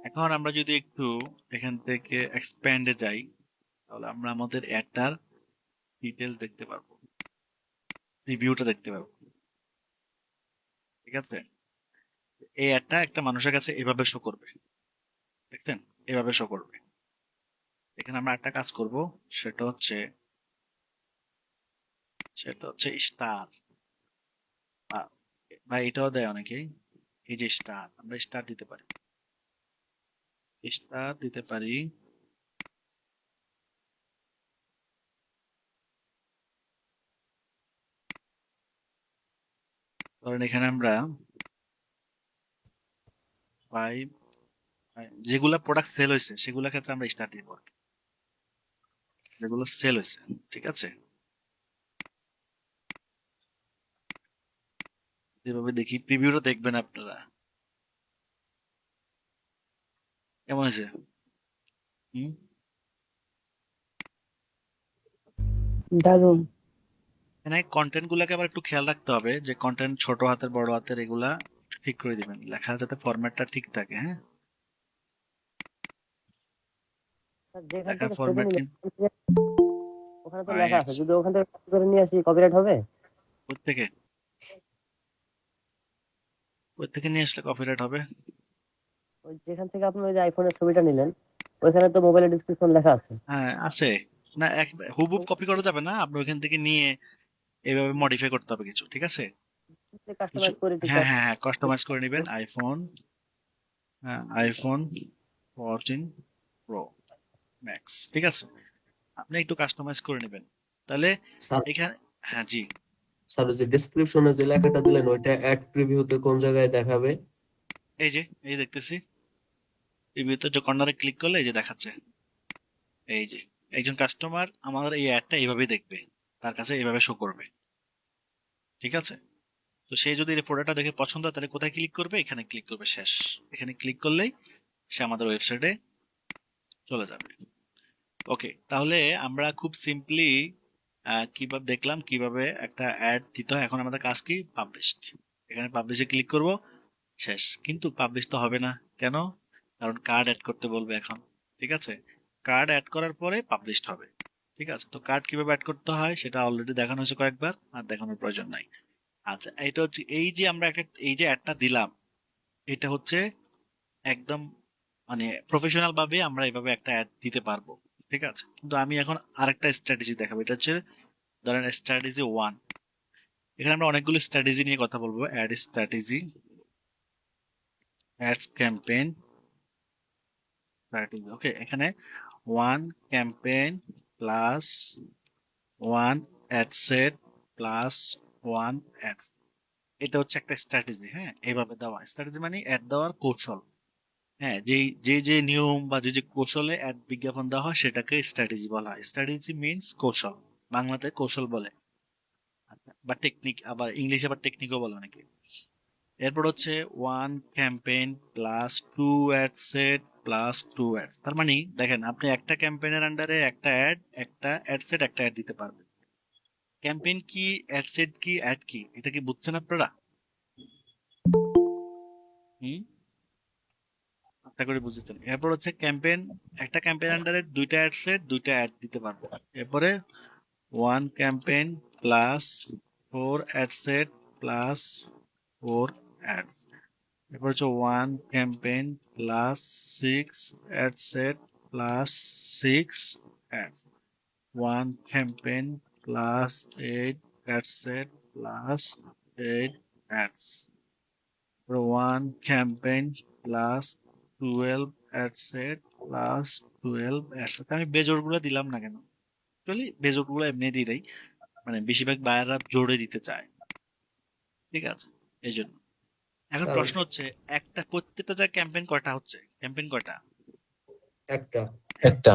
এখন আমরা যদি একটু এখান থেকে এক্সপ্যান্ডে যাই, তাহলে আমরা আমাদের অ্যাডটার ডিটেল দেখতে পারবো, রিভিউটা দেখতে পারবো, ঠিক আছে। এই অ্যাডটা একটা মানুষের কাছে এভাবে শো করবে, দেখছেন, এভাবে শো করবে। এখানে আমরা একটা কাজ করব, সেটা হচ্ছে স্টার, বা এটাও দেয় অনেকেই, এই যে স্টার, আমরা স্টার দিতে পারি, স্টার দিতে পারি। ধরেন এখানে আমরা 5, যেগুলা প্রোডাক্ট সেল হয়েছে সেগুলোর ক্ষেত্রে আমরা স্টার দিব আর কি, যেগুলো সেল হয়েছে, ঠিক আছে। এভাবে দেখি, প্রিভিউটা দেখবেন আপনারা, কেমন হয়েছে? হুম, দারুন। এখানে কন্টেন্ট গুলাকে আবার একটু খেয়াল রাখতে হবে, যে কন্টেন্ট ছোট হাতের বড় হাতের এগুলা একটু ঠিক করে দিবেন, লেখা যাতে ফরম্যাটটা ঠিক থাকে, হ্যাঁ, স্যার যেখান লেখার থেকে ছবি ফরম্যাট নিলেন কিন্তু ওখানে তো লেখা আছে, রাইট। যদি ওখান থেকে copy করে নিয়ে আসি কপিরাইট হবে? থেকে ওই থেকে নিয়ে আসলে কপিরাইট হবে। ওই যেখান থেকে আপনি ওই যে আইফোনের ছবিটা নিলেন ওইখানে তো মোবাইলের ডিসক্রিপশন লেখা আছে। হ্যাঁ আছে, না এক হুবহুব কপি করা যাবে না, আপনি ওইখান থেকে নিয়ে এইভাবে মডিফাই করতে হবে কিছু, ঠিক আছে, কিছু, কাস্টমাইজ করে হ্যাঁ ঠিকঠাক। হ্যাঁ হ্যাঁ কাস্টমাইজ করে নেবেন। আইফোন, হ্যাঁ আইফোন 14 প্রো ম্যাক্স, ঠিক আছে, আপনি একটু কাস্টমাইজ করে নেবেন, তাহলে স্যার, এখানে, হ্যাঁ জি, স্যার ওই যে ডেসক্রিপশনে যে লেখাটা দিলেন ওইটা অ্যাড প্রিভিউতে কোন জায়গায় দেখাবে? এই যে এই দেখতেছি, রিভিউতে যে কর্নারে ক্লিক করলে এই যে দেখাচ্ছে, এই যে একজন কাস্টমার আমাদের এই অ্যাডটা এইভাবেই দেখবে, তার কাছে এইভাবে শো করবে, ঠিক আছে। তো সে যদি এই প্রোডাক্টটা দেখে পছন্দ হয় তাহলে কোথায় ক্লিক করবে, এখানে ক্লিক করবে, শেষ, এখানে ক্লিক করলেই সে আমাদের ওয়েবসাইটে চলে যাবে। ওকে, তাহলে আমরা খুব সিম্পলি কিভাবে দেখলাম কিভাবে একটা অ্যাড দিতে হয়। এখন আমাদের কাজ কি, পাবলিশড, এখানে পাবলিশে ক্লিক করব, শেষ। কিন্তু পাবলিশ তো হবে না, কেন, কারণ কার্ড অ্যাড করতে বলবে এখন, ঠিক আছে, কার্ড অ্যাড করার পরে পাবলিশড হবে, ঠিক আছে। তো কার্ড কিভাবে অ্যাড করতে হয় সেটা অলরেডি দেখানো হয়েছে কয়েকবার, আর দেখানোর প্রয়োজন নাই। আচ্ছা, এটা হচ্ছে এই যে আমরা একটা এই যে অ্যাডটা দিলাম, এটা হচ্ছে একদম মানে প্রফেশনাল ভাবে আমরা এভাবে একটা অ্যাড দিতে পারবো, ঠিক আছে। কিন্তু আমি এখন আরেকটা স্ট্র্যাটেজি দেখাবো, এটা হচ্ছে ধরেন স্ট্র্যাটেজি 1। এখানে আমরা অনেকগুলো স্ট্র্যাটেজি নিয়ে কথা বলবো, ad strategy, ads campaign strategy. Okay, এখানে 1 campaign plus 1 ad set plus 1 ads, এটা হচ্ছে একটা স্ট্র্যাটেজি, হ্যাঁ, এইভাবে দেওয়া স্ট্র্যাটেজি মানে অ্যাড দেওয়ার কৌশল, হ্যাঁ, যে নিয়ম বা যে কৌশলে অ্যাড বিজ্ঞাপন দেওয়া হয় সেটাকে স্ট্র্যাটেজি বলা হয়। স্ট্র্যাটেজি মিন্স কৌশল, বাংলাতে কৌশল বলে, আচ্ছা, বা টেকনিক, আবার ইংলিশে আবার টেকনিকও বলে অনেকে। এরপর হচ্ছে 1 campaign plus 2 add set plus 2 ads. তার মানে দেখেন আপনি একটা ক্যাম্পেইনের আন্ডারে একটা অ্যাড, একটা অ্যাড সেট, একটা অ্যাড দিতে পারবেন। ক্যাম্পেইন কি, অ্যাড সেট কি, অ্যাড কি, এটা কি বুঝছেন আপনারা? হুম, আশা করি বুঝেছেন। এরপর হচ্ছে ক্যাম্পেইন, একটা ক্যাম্পেইন আন্ডারে দুইটা অ্যাড সেট, দুইটা অ্যাড দিতে পারবো। এরপরে 1 campaign plus 4 ad set plus 4 ads. এরপর হচ্ছে 1 campaign plus 6 ad set plus 6 ads. 1 campaign plus 8 ad set plus 8 ads. এরপর 1 campaign plus 12 ad set plus 12 ads. আমি বেজোড় গুলো দিলাম না কেন? অ্যাকচুয়ালি বেজোড় গুলো এমনি দিয়ে দেই, মানে বেশিরভাগ বায়াররা জোরে দিতে চায়, ঠিক আছে, এই জন্য। এখন স্যার প্রশ্ন হচ্ছে একটা প্রত্যেকটা যা ক্যাম্পেইন কয়টা হচ্ছে, ক্যাম্পেইন কয়টা? একটা একটা।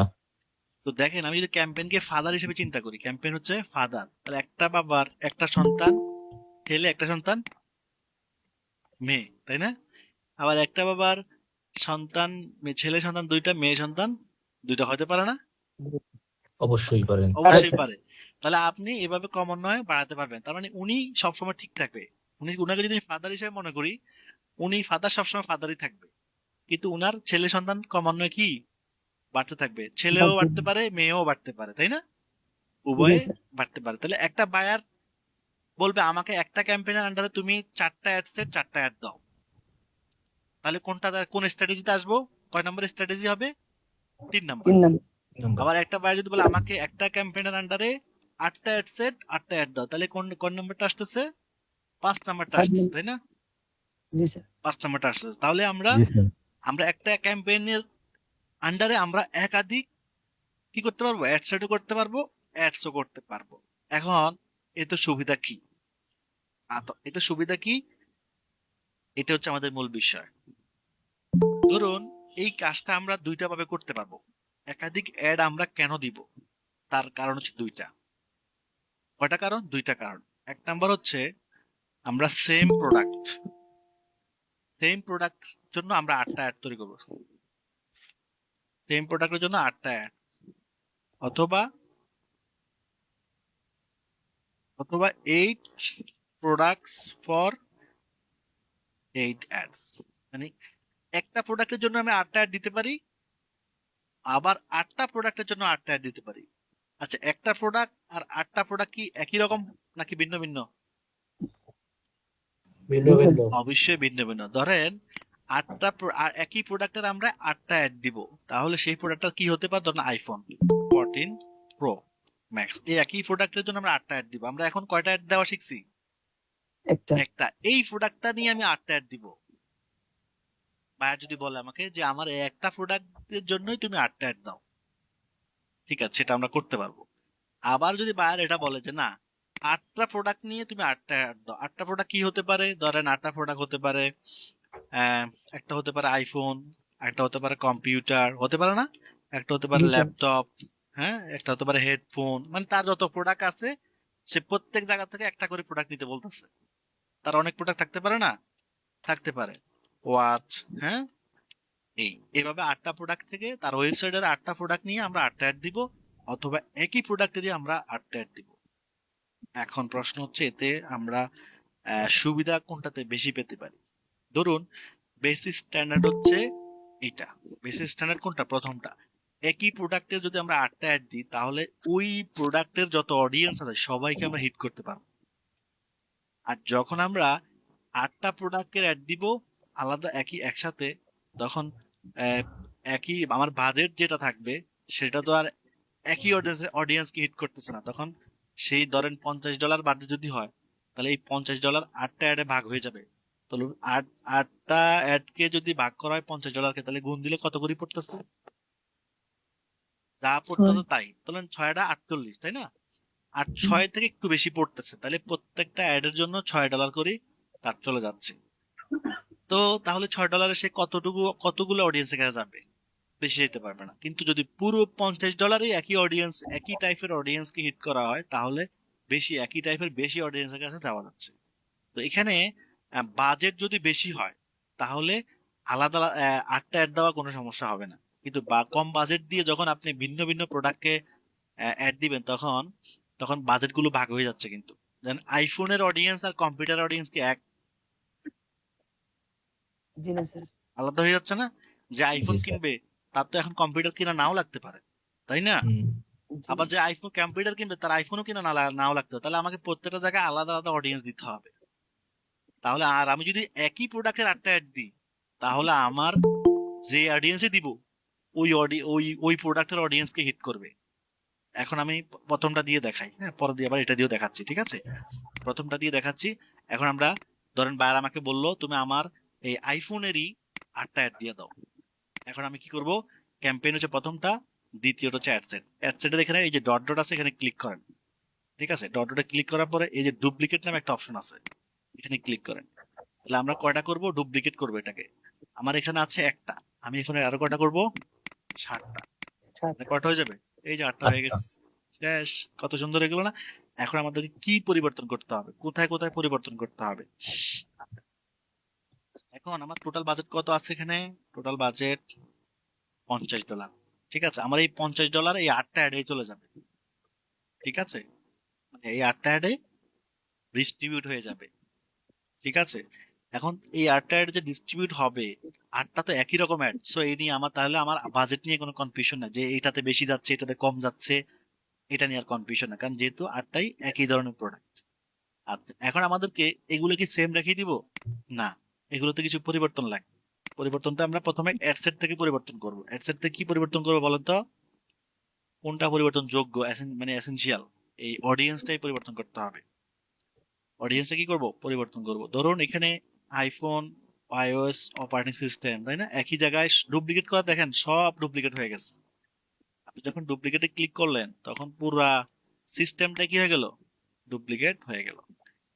তো দেখেন আমি যদি ক্যাম্পেইনকে ফাদার হিসেবে চিন্তা করি, ক্যাম্পেইন হচ্ছে ফাদার, তাহলে একটা বাবার একটা সন্তান ছেলে, একটা সন্তান মেয়ে, তাই না? আবার একটা বাবার সন্তান ছেলে সন্তান দুইটা, মেয়ে সন্তান দুইটা, হতে পারে না? অবশ্যই পারেন। অবশ্যই স্যার। পারে। তাহলে আপনি এভাবে ক্রমান্বয়ে বাড়াতে পারবেন, তার মানে উনি সবসময় ঠিক থাকবে। উনাকে যদি ফাদার হিসেবে মনে করি, উনি ফাদার সবসময় ফাদারই থাকবে, কিন্তু উনার ছেলে সন্তান ক্রমান্বয়ে কি বাড়তে থাকবে, ছেলেও বাড়তে পারে, মেয়েও বাড়তে পারে, তাই না? জি উভয়ে স্যার। বাড়তে পারে। তাহলে একটা বায়ার বলবে আমাকে একটা ক্যাম্পেইনের আন্ডারে তুমি 4টা অ্যাড সেট, 4টা অ্যাড দাও, তাহলে কোন স্ট্র্যাটেজিতে আসবো? কয় নম্বর স্ট্র্যাটেজি হবে? 3 নম্বর। 3 নাম্বার। নাম্বার। আবার একটা বায়ার যদি বলে আমাকে একটা ক্যাম্পেইনের আন্ডারে 8টা অ্যাড সেট, 8টা অ্যাড দাও, তাহলে কোন নম্বরটা আসতেছে? 5 নাম্বারটা 5 আসতেছে, নাম্বার। তাই না? জি স্যার। 5 নাম্বারটা আসতেছে। তাহলে আমরা জি স্যার। আমরা একটা ক্যাম্পেইনের আন্ডারে আমরা একাধিক কি করতে পারবো? অ্যাড সেটও করতে পারবো, অ্যাডসও করতে পারবো। এখন এতে সুবিধা কি? এটা সুবিধা কি? এটা হচ্ছে আমাদের মূল বিষয়। ধরুন এই কাজটা আমরা দুইটা ভাবে করতে পারবো। একাধিক অ্যাড আমরা কেন দিব? তার কারণ হচ্ছে দুইটা। কয়টা কারণ? দুইটা কারণ। এক নাম্বার হচ্ছে আমরা সেম প্রোডাক্ট জন্য আমরা 8টা অ্যাড তৈরি করবো। সেম প্রোডাক্টের জন্য 8টা অ্যাড, অথবা 8 প্রোডাক্টস ফর 8 অ্যাডস। মানে একটা প্রোডাক্টের জন্য আমি 8টা অ্যাড দিতে পারি, আবার 8টা প্রোডাক্টের জন্য 8টা অ্যাড দিতে পারি। আচ্ছা, একটা প্রোডাক্ট আর 8টা প্রোডাক্ট কি একই রকম নাকি ভিন্ন ভিন্ন? ভিন্ন ভিন্ন। অবশ্যই ভিন্ন ভিন্ন। ধরেন আর একই প্রোডাক্টের আমরা 8টা অ্যাড দিব, তাহলে সেই প্রোডাক্টটা কি হতে পারে? ধরুন আইফোন 14 প্রো ম্যাক্স, এই একই প্রোডাক্টের জন্য আমরা 8টা অ্যাড দিব। আমরা এখন কয়টা অ্যাড দেওয়া শিখছি? একটা। একটা। এই প্রোডাক্টটা নিয়ে আমি 8টা অ্যাড দিব। বায়ার যদি বলে আমাকে যে আমার এই একটা প্রোডাক্টের জন্যই তুমি 8টা অ্যাড দাও, ঠিক আছে, সেটা আমরা করতে পারবো। আবার যদি বায়ার এটা বলে যে না, 8টা প্রোডাক্ট নিয়ে তুমি 8টা অ্যাড দাও। 8টা প্রোডাক্ট কি হতে পারে? ধরেন 8টা প্রোডাক্ট হতে পারে একটা হতে পারে আইফোন, একটা হতে পারে কম্পিউটার, হতে পারে না? একটা হতে পারে জি স্যার। ল্যাপটপ, হ্যাঁ, একটা হতে পারে হেডফোন। মানে তার যত প্রোডাক্ট আছে সে প্রত্যেক জায়গা থেকে একটা করে প্রোডাক্ট নিতে বলতেছে। তার অনেক প্রোডাক্ট থাকতে পারে না? থাকতে পারে। ওয়াচ, হ্যাঁ, এইভাবে 8টা প্রোডাক্ট থেকে তার ওয়েবসাইটের 8টা প্রোডাক্ট নিয়ে আমরা 8টা অ্যাড দিব, অথবা একই প্রোডাক্ট দিয়ে আমরা 8টা অ্যাড দিব। এখন প্রশ্ন হচ্ছে এতে আমরা সুবিধা কোনটাতে বেশি পেতে পারি? ধরুন বেসিক স্ট্যান্ডার্ড হচ্ছে এটা। বেসিক স্ট্যান্ডার্ড কোনটা? প্রথমটা। একই প্রোডাক্টে যদি আমরা 8টা অ্যাড দিই, তাহলে ওই প্রোডাক্টের যত অডিয়েন্স আছে সবাইকে আমরা হিট করতে পারবো। আর যখন আমরা 8টা প্রোডাক্টের অ্যাড দিব আলাদা একসাথে, তখন একই আমার বাজেট যেটা থাকবে সেটা তো আর একই অডিয়েন্সকে হিট করতেছে না। তখন সেই ধরেন $50 বাজেট যদি হয়, তাহলে এই $50 8টা অ্যাডে ভাগ হয়ে যাবে। তাহলে 8টা অ্যাডকে যদি ভাগ করা হয় $50 তাহলে গুণ দিলে কত করে পড়তেছে? যা পড়তেছে তাই। তাহলে 6টা 48, তাই না? আর 6 থেকে একটু বেশি পড়তেছে, তাহলে প্রত্যেকটা অ্যাডের জন্য $6 করে তার চলে যাচ্ছে। তো তাহলে $6 সে কতগুলো অডিয়েন্সের কাছে যাবে? বেশি যেতে পারবে না। কিন্তু যদি পুরো $50 একই অডিয়েন্স, একই টাইপের অডিয়েন্সকে হিট করা হয়, তাহলে একই টাইপের বেশি অডিয়েন্সের কাছে যাওয়া যাচ্ছে। তো এখানে বাজেট যদি বেশি হয়, তাহলে আলাদা 8টা অ্যাড দেওয়া কোনো সমস্যা হবে না, কিন্তু কম বাজেট দিয়ে যখন আপনি ভিন্ন ভিন্ন প্রোডাক্টকে অ্যাড দিবেন তখন তখন বাজেট গুলো ভাগ হয়ে যাচ্ছে। কিন্তু আইফোনের অডিয়েন্স আর কম্পিউটার অডিয়েন্স কি এক জি না স্যার। আলাদা হয়ে যাচ্ছে না? যে আইফোন জি স্যার। কিনবে তার তো এখন কম্পিউটার কিনা নাও লাগতে পারে, তাই না? হুম, জি। আবার যে আইফোন কম্পিউটার কিনবে তার আইফোনও কিনা নাও লাগতে পারে। তাহলে আমাকে প্রত্যেকটা জায়গায় আলাদা আলাদা অডিয়েন্স দিতে হবে। তাহলে আর আমি যদি একই প্রোডাক্টের 8টা অ্যাড দিই তাহলে আমার যে অডিয়েন্সে দিব ওই প্রোডাক্টের অডিয়েন্সকে হিট করবে। এখন আমি প্রথমটা দিয়ে দেখাই, হ্যাঁ, পরে দিয়ে আবার এটা দিয়েও দেখাচ্ছি, ঠিক আছে? প্রথমটা দিয়ে দেখাচ্ছি। এখন আমরা ধরেন বায়ার আমাকে বললো তুমি আমার এই আইফোনেরই 8টা অ্যাড দিয়ে দাও। এখন আমি কি করব, ক্যাম্পেইন হচ্ছে প্রথমটা, দ্বিতীয়টা হচ্ছে অ্যাডসেট। অ্যাডসেটের এখানে এই যে ডট ডট আছে এখানে ক্লিক করেন, ঠিক আছে? ডট ডটে ক্লিক করার পরে এই যে ডুপ্লিকেট নামে একটা অপশন আছে, এখানে ক্লিক করেন। তাহলে আমরা কয়টা করব, ডুপ্লিকেট করব এটাকে। আমার এখানে আছে একটা, আমি এখানে আরো কয়টা করব, 7টা। সাত। মানে কয়টা হয়ে যাবে, এই যে 8টা হয়ে গেছে, শেষ। কত সুন্দর এগুলো না? এখন আমাদেরকে কি পরিবর্তন করতে হবে, কোথায় কোথায় পরিবর্তন করতে হবে? এখন আমার টোটাল বাজেট কত আছে এখানে? Total budget $50। ঠিক আছে, আমার এই $50 এই 8টা অ্যাডে চলে যাবে, ঠিক আছে? মানে এই 8টা অ্যাডে ডিস্ট্রিবিউট হয়ে যাবে, ঠিক আছে? এখন এই 8টা অ্যাড যে ডিস্ট্রিবিউট হবে, 8টা তো একই রকম অ্যাড, সো এই নিয়ে তাহলে আমার বাজেট নিয়ে কোনো কনফিউশন না যে এটাতে বেশি যাচ্ছে এটাতে কম যাচ্ছে, এটা নিয়ে আর কনফিউশন না, কারণ যেহেতু 8টাই একই ধরনের প্রোডাক্ট। আচ্ছা, এখন আমাদেরকে এগুলো কি সেম রেখে দিব? না, এগুলোতে কিছু পরিবর্তন লাগবে। পরিবর্তনটা আমরা প্রথমে অ্যাডসেট থেকে পরিবর্তন করব। অ্যাডসেট থেকে কি পরিবর্তন করবো বলেন তো? কোনটা পরিবর্তন যোগ্য, মানে এসেনশিয়াল? এই অডিয়েন্সটাই পরিবর্তন করতে হবে। অডিয়েন্সে কি করব, পরিবর্তন করব। ধরুন এখানে আইফোন, আইওএস অপারেটিং সিস্টেম, তাই না? একই জায়গায় ডুপ্লিকেট করা, দেখেন সব ডুপ্লিকেট হয়ে গেছে। আপনি যখন ডুপ্লিকেটে ক্লিক করলেন তখন পুরা সিস্টেমটা কি হয়ে গেল, ডুপ্লিকেট হয়ে গেল।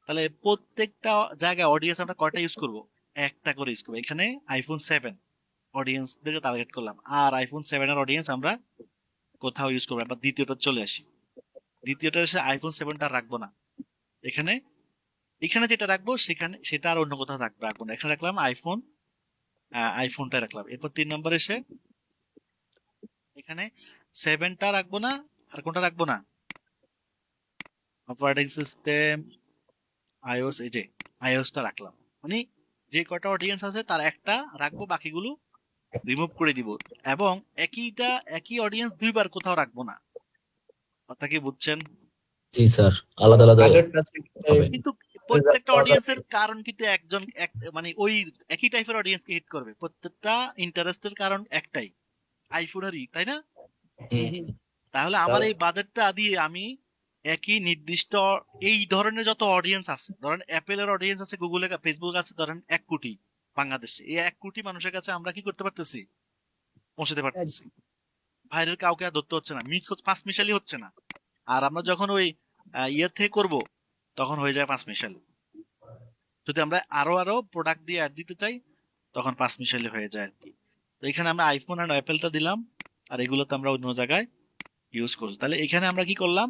তাহলে প্রত্যেকটা জায়গায় অডিয়েন্স আমরা কয়টা ইউজ করব, একটা করে ইউজ করবো। এখানে আইফোন 7 অডিয়েন্স থেকে টার্গেট করলাম, আর আইফোন 7 এর অডিয়েন্স আমরা কোথাও ইউজ করবো। আবার দ্বিতীয়টা চলে আসি, দ্বিতীয়টা এসে আইফোন 7টা রাখবো না এখানে, এখানে যেটা রাখবো সেটা আর অন্য কোথাও রাখবো না। এখানে রাখলাম আইফোনটা রাখলাম। এরপর 3 নম্বর এসে এখানে 7টা রাখবো না, আর কোনটা রাখবো না, অপারেটিং সিস্টেম আইওএস, এই যে আইওএসটা রাখলাম। মানে যে কটা অডিয়েন্স আছে তার একটা রাখবো, বাকিগুলো রিমুভ করে দিব। এবং একই অডিয়েন্স দুইবার কোথাও রাখবো না। কথা কি বুঝছেন? জি স্যার, আলাদা আলাদা আগেরটা থেকে হবে। কিন্তু প্রত্যেকটা পাওয়া অডিয়েন্সের যাচ্ছে। কারণ কিন্তু মানে ওই একই টাইপের অডিয়েন্সকে হিট করবে। প্রত্যেকটা ইন্টারেস্টের কারণ একটাই, আইফোনেরই, তাই না? হুম, জি। তাহলে আমার স্যার, এই বাজেটটা দিয়ে আমি একই নির্দিষ্ট এই ধরনের যত অডিয়েন্স আছে, ধরেন অ্যাপেলের অডিয়েন্স আছে, গুগলে ফেসবুক আছে, ধরেন 1 কোটি বাংলাদেশে, এই 1 কোটি মানুষের কাছে আমরা কি করতে পারতেছি, পৌঁছাতে পারতেছি। বাইরের কাউকে আর ধরতে হচ্ছে না, পাঁচ মিশালি হচ্ছে না। আর আমরা যখন ওই ইয়ে থেকে করব তখন হয়ে যায় 5 মিশালি। যদি আমরা আরো প্রোডাক্ট দিয়ে অ্যাড দিতে চাই তখন 5 মিশালি হয়ে যায় আর কি। তো এখানে আমরা আইফোন আর অ্যাপেলটা দিলাম, আর এগুলোতে আমরা অন্য জায়গায় ইউজ করছি। তাহলে এখানে আমরা কি করলাম,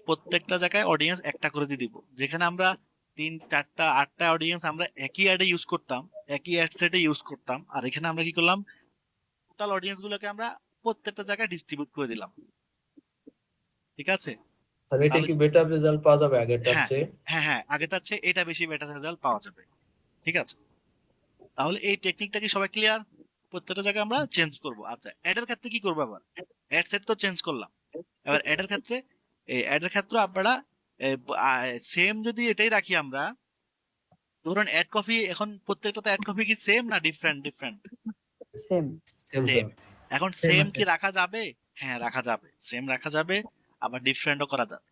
প্রত্যেকটা জায়গায় অডিয়েন্স একটা করে দিয়ে দিব। যেখানে আমরা 3, 4, 8টা অডিয়েন্স আমরা একই অ্যাডে ইউজ করতাম, একই অ্যাড সেটে ইউজ করতাম, আর এখানে আমরা কি করলাম, টোটাল অডিয়েন্স গুলোকে আমরা প্রত্যেকটা জায়গায় ডিস্ট্রিবিউট করে দিলাম, ঠিক আছে? স্যার, এটা তাহলে কি বেটার রেজাল্ট পাওয়া যাবে আগেরটার হ্যাঁ, চেয়ে? হ্যাঁ, আগেটার চেয়ে এটা বেশি বেটার রেজাল্ট পাওয়া যাবে, ঠিক আছে? তাহলে এই টেকনিকটা কি সবাই ক্লিয়ার? প্রত্যেকটা জায়গায় আমরা চেঞ্জ করব। আচ্ছা, অ্যাড এর ক্ষেত্রে কি করবো, আবার অ্যাড সেট তো চেঞ্জ করলাম, এবার অ্যাড এর ক্ষেত্রে আপনারা সেম যদি এটাই রাখি আমরা, ধরুন অ্যাড কপি, এখন প্রত্যেকটা অ্যাড কপি কি সেম না different? Same. Same same. Sir. এখন সেম কি রাখা যাবে? হ্যাঁ, রাখা যাবে, সেম রাখা যাবে, আবার ডিফারেন্টও করা যাবে,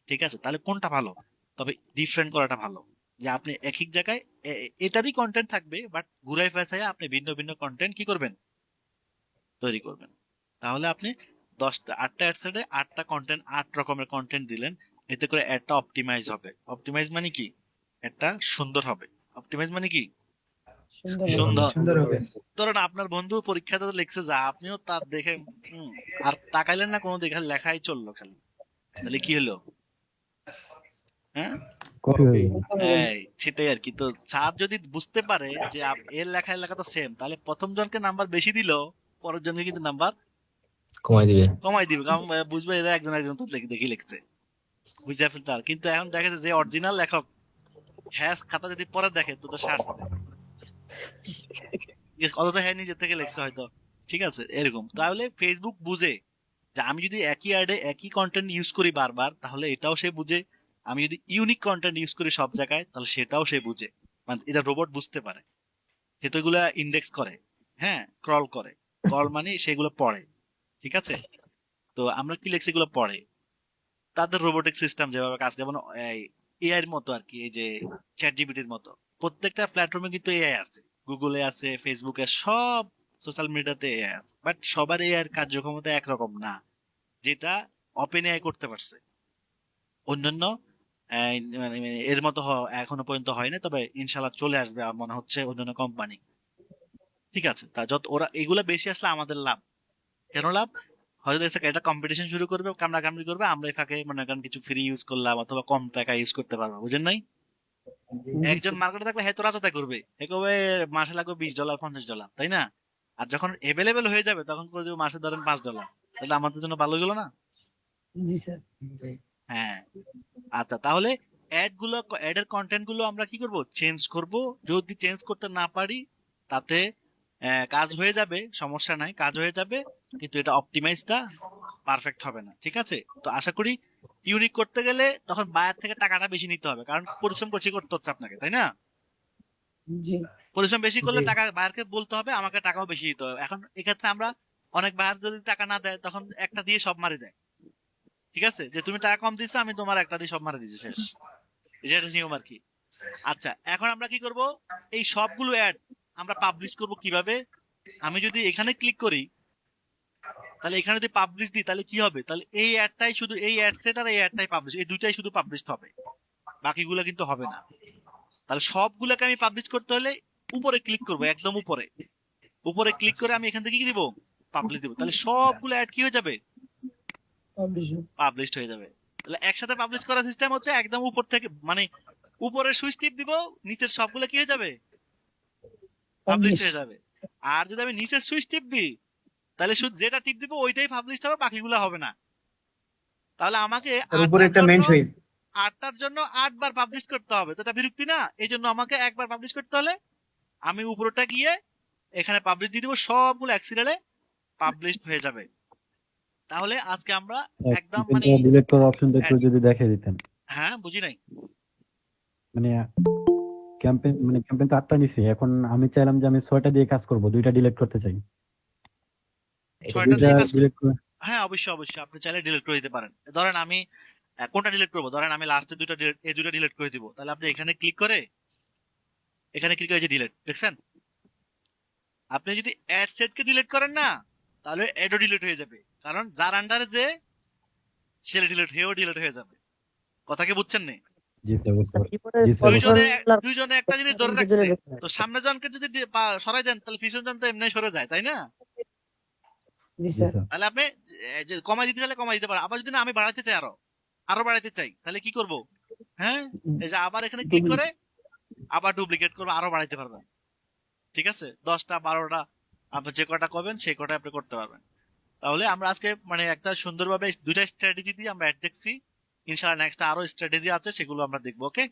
ঠিক আছে? তাহলে কোনটা ভালো? তবে ডিফারেন্ট করাটা ভালো, যে আপনি এক এক জায়গায় এটারই কন্টেন্ট থাকবে, বাট ঘুরাই ফেঁচাইয়া আপনি ভিন্ন ভিন্ন কন্টেন্ট কি করবেন, তৈরি করবেন। তাহলে আপনি 8টা অ্যাডসেটে 8টা কন্টেন্ট, 8 রকমের কন্টেন্ট দিলেন, এতে করে অ্যাডটা অপটিমাইজ হবে। অপটিমাইজ মানে কি, একটা সুন্দর হবে। অপটিমাইজ মানে কি, সুন্দর। সুন্দর হবে। ধরেন আপনার বন্ধু পরীক্ষাতে লিখছে যা, আপনিও তার দেখে আর তাকাইলেন না কোনো, দেখে লেখাই চললো খালি, তাহলে কি হলো, হ্যাঁ কপি হয়ে Copy। যাবে। এই সেটাই আর কি। তো স্যার যদি বুঝতে পারে যে এর লেখা তো সেম, তাহলে প্রথম জনকে নাম্বার বেশি দিল, পরের জনকে কিন্তু নাম্বার কমাই দিবে। কমাই দিবে, কারণ বুঝবে এরা একজন একজন তো দেখি লিখছে, বুঝতে ফেলতে। কিন্তু এখন দেখা যায় যে অরিজিনাল লেখক হ্যাঁ খাতা যদি পরে দেখে তো সার্চ অথচ হ্যাঁ নিজের থেকে লিখছে হয়তো, ঠিক আছে এরকম। তাহলে ফেসবুক বুঝে যে আমি যদি একই অ্যাডে একই কন্টেন্ট ইউজ করি বারবার, তাহলে এটাও সে বুঝে। আমি যদি ইউনিক কন্টেন্ট ইউজ করি সব জায়গায়, তাহলে সেটাও সে বুঝে। মানে এটা রোবট বুঝতে পারে, সে তো এগুলা ইন্ডেক্স করে, হ্যাঁ ক্রল করে। ক্রল মানে সেগুলো পড়ে, ঠিক আছে। তো আমরা কি লিখছি এগুলো পড়ে। তাদের রোবোটিক সিস্টেম যেভাবে কাজ, যেমন এআই এর মতো আর কি, এই যে চ্যাট জিপিটির মতো প্রত্যেকটা প্ল্যাটফর্মে কিন্তু এআই আছে, গুগলে আছে, ফেসবুকে, সব সোশ্যাল মিডিয়াতে এআই আছে। বাট সবার এআই এর কার্যক্ষমতা একরকম না, যেটা ওপেন এআই করতে পারছে। অন্যান্য মানে এর মতো এখনো পর্যন্ত হয় না, তবে ইনশাল্লাহ চলে আসবে আমার মনে হচ্ছে অন্যান্য কোম্পানি, ঠিক আছে। তা যত ওরা এগুলা বেশি আসলে আমাদের লাভ। কেন লাভ? হয়তো দেখছে এটা কম্পিটিশন শুরু করবে, কামড়াকামড়ি করবে, আমরা এই ফাঁকে মনে করেন কিছু ফ্রি ইউজ করলাম অথবা কম টাকা ইউজ করতে পারবো, বুঝেন নাই? একজন মার্কেটে থাকলে হ্যাঁ তো রাজাতে করবে, হ্যাঁ কবে মাসে লাগবে $20 $50, তাই না? আর যখন এভেলেবেল হয়ে যাবে তখন করে দেবো মাসে ধরেন $5, তাহলে আমাদের জন্য ভালো গেল না? জি স্যার। হ্যাঁ। আচ্ছা, তাহলে অ্যাড এর কন্টেন্ট গুলো আমরা কি করব? চেঞ্জ করব। যদি চেঞ্জ করতে না পারি তাতে কাজ হয়ে যাবে, সমস্যা নাই, কাজ হয়ে যাবে, কিন্তু এটা অপটিমাইজটা পারফেক্ট হবে না, ঠিক আছে। তো আশা করি ইউনিক করতে গেলে তখন বায়ার থেকে টাকাটা বেশি নিতে হবে, কারণ পরিশ্রম বেশি করতে হচ্ছে আপনাকে, তাই না? জি পরিশ্রম বেশি করলে জি। টাকা বায়ারকে বলতে হবে, আমাকে টাকাও বেশি দিতে হবে। এখন এক্ষেত্রে আমরা অনেক বায়ার যদি টাকা না দেয় তখন একটা দিয়ে সব মারি দেয়, ঠিক আছে, যে তুমি টাকা কম দিচ্ছ, আমি তোমার একটা দিয়ে সব মারি দিচ্ছি, শেষ। এটা একটা নিয়ম আর কি। আচ্ছা, এখন আমরা কি করব? এই সবগুলো অ্যাড আমরা পাবলিশ করব কিভাবে? আমি যদি এখানে ক্লিক করি, তাহলে এখানে যদি পাবলিশ দিই তাহলে কি হবে? তাহলে এই অ্যাডটাই শুধু, এই অ্যাড সেট আর এই অ্যাডটাই পাবলিশ, এই দুইটাই শুধু পাবলিশ হবে, বাকিগুলো কিন্তু হবে না। তাহলে সবগুলোকে আমি পাবলিশ করতে হলে উপরে ক্লিক করব, একদম উপরে। উপরে ক্লিক করে আমি এখান থেকে কি দিব? পাবলিশ দিব। তাহলে সবগুলো অ্যাড কি হয়ে যাবে? পাবলিশড হয়ে যাবে। তাহলে একসাথে পাবলিশ করার সিস্টেম হচ্ছে একদম উপর থেকে, মানে উপরে সুইচ টিপ দিব, নিচের সবগুলো কি হয়ে যাবে? পাবলিশড হয়ে যাবে। আর যদি আমি নিচের সুইচ টিপ দিই, তাহলে শুধু যেটা টিপ দিব ওইটাই পাবলিশড হবে, বাকিগুলো হবে না। তাহলে আমাকে উপরে একটা মেন সুইচ। 8টার জন্য 8 বার পাবলিশ করতে হবে, তো এটা বিরক্তি না? এই জন্য আমাকে একবার পাবলিশ করতে হলে আমি উপরটা গিয়ে এখানে পাবলিশ দিয়ে দিব, সবগুলো এক সিরিয়ালে পাবলিশড হয়ে যাবে। তাহলে আজকে আমরা একদম মানে ডিলিট করার অপশনটা একটু যদি দেখে দিতেন। হ্যাঁ বুঝি নাই। মানে ক্যাম্পেইন তো 8টা নিছি, এখন আমি চাইলাম যে আমি 6টা দিয়ে কাজ করব, 2টা ডিলিট করতে চাই। 6টা দিয়ে কাজ ডিলিট করে হ্যাঁ অবশ্যই অবশ্যই আপনি চাইলে ডিলিট করে দিতে পারেন। ধরেন আমি কোনটা ডিলিট করবো? ধরেন আমি লাস্টে দুইটা ডিলিট, এই দুইটা ডিলিট করে দিব। তাহলে আপনি এখানে ক্লিক করে যে ডিলিট, দেখছেন? আপনি যদি অ্যাড সেটকে ডিলিট করেন না, তাহলে অ্যাডও ডিলিট হয়ে যাবে, কারণ যার আন্ডারে যে সে হেও ডিলিট হয়ে যাবে। কথা কি বুঝছেন না? জি স্যার, বুঝতে পারছি। কিবোর্ডে জি স্যার, দুইজনে একটা জিনিস ধরে রাখছে, তো সামনে জনকে যদি সরাই দেন তাহলে পিছন জন তো এমনি সরে যায়, তাই না? জি জি স্যার। স্যার। তাহলে আপনি যে কমাই দিতে চাইলে কমাই দিতে পারেন। আবার যদি না আমি বাড়াতে চাই, আরো বাড়াতে চাই, তাহলে কি করব? হ্যাঁ, এই যে আবার এখানে ক্লিক করে আবার ডুপ্লিকেট করবো, আরো বাড়াইতে পারবেন, ঠিক আছে। 10টা 12টা আপনি যে কটা করবেন সেই কটা আপনি করতে পারবেন। তাহলে আমরা আজকে মানে একটা সুন্দরভাবে দুইটা স্ট্র্যাটেজি দিয়ে আমরা অ্যাড দেখছি। ইনশাআল্লাহ নেক্সট আরো স্ট্র্যাটেজি আছে, সেগুলো আমরা দেখবো। ওকে।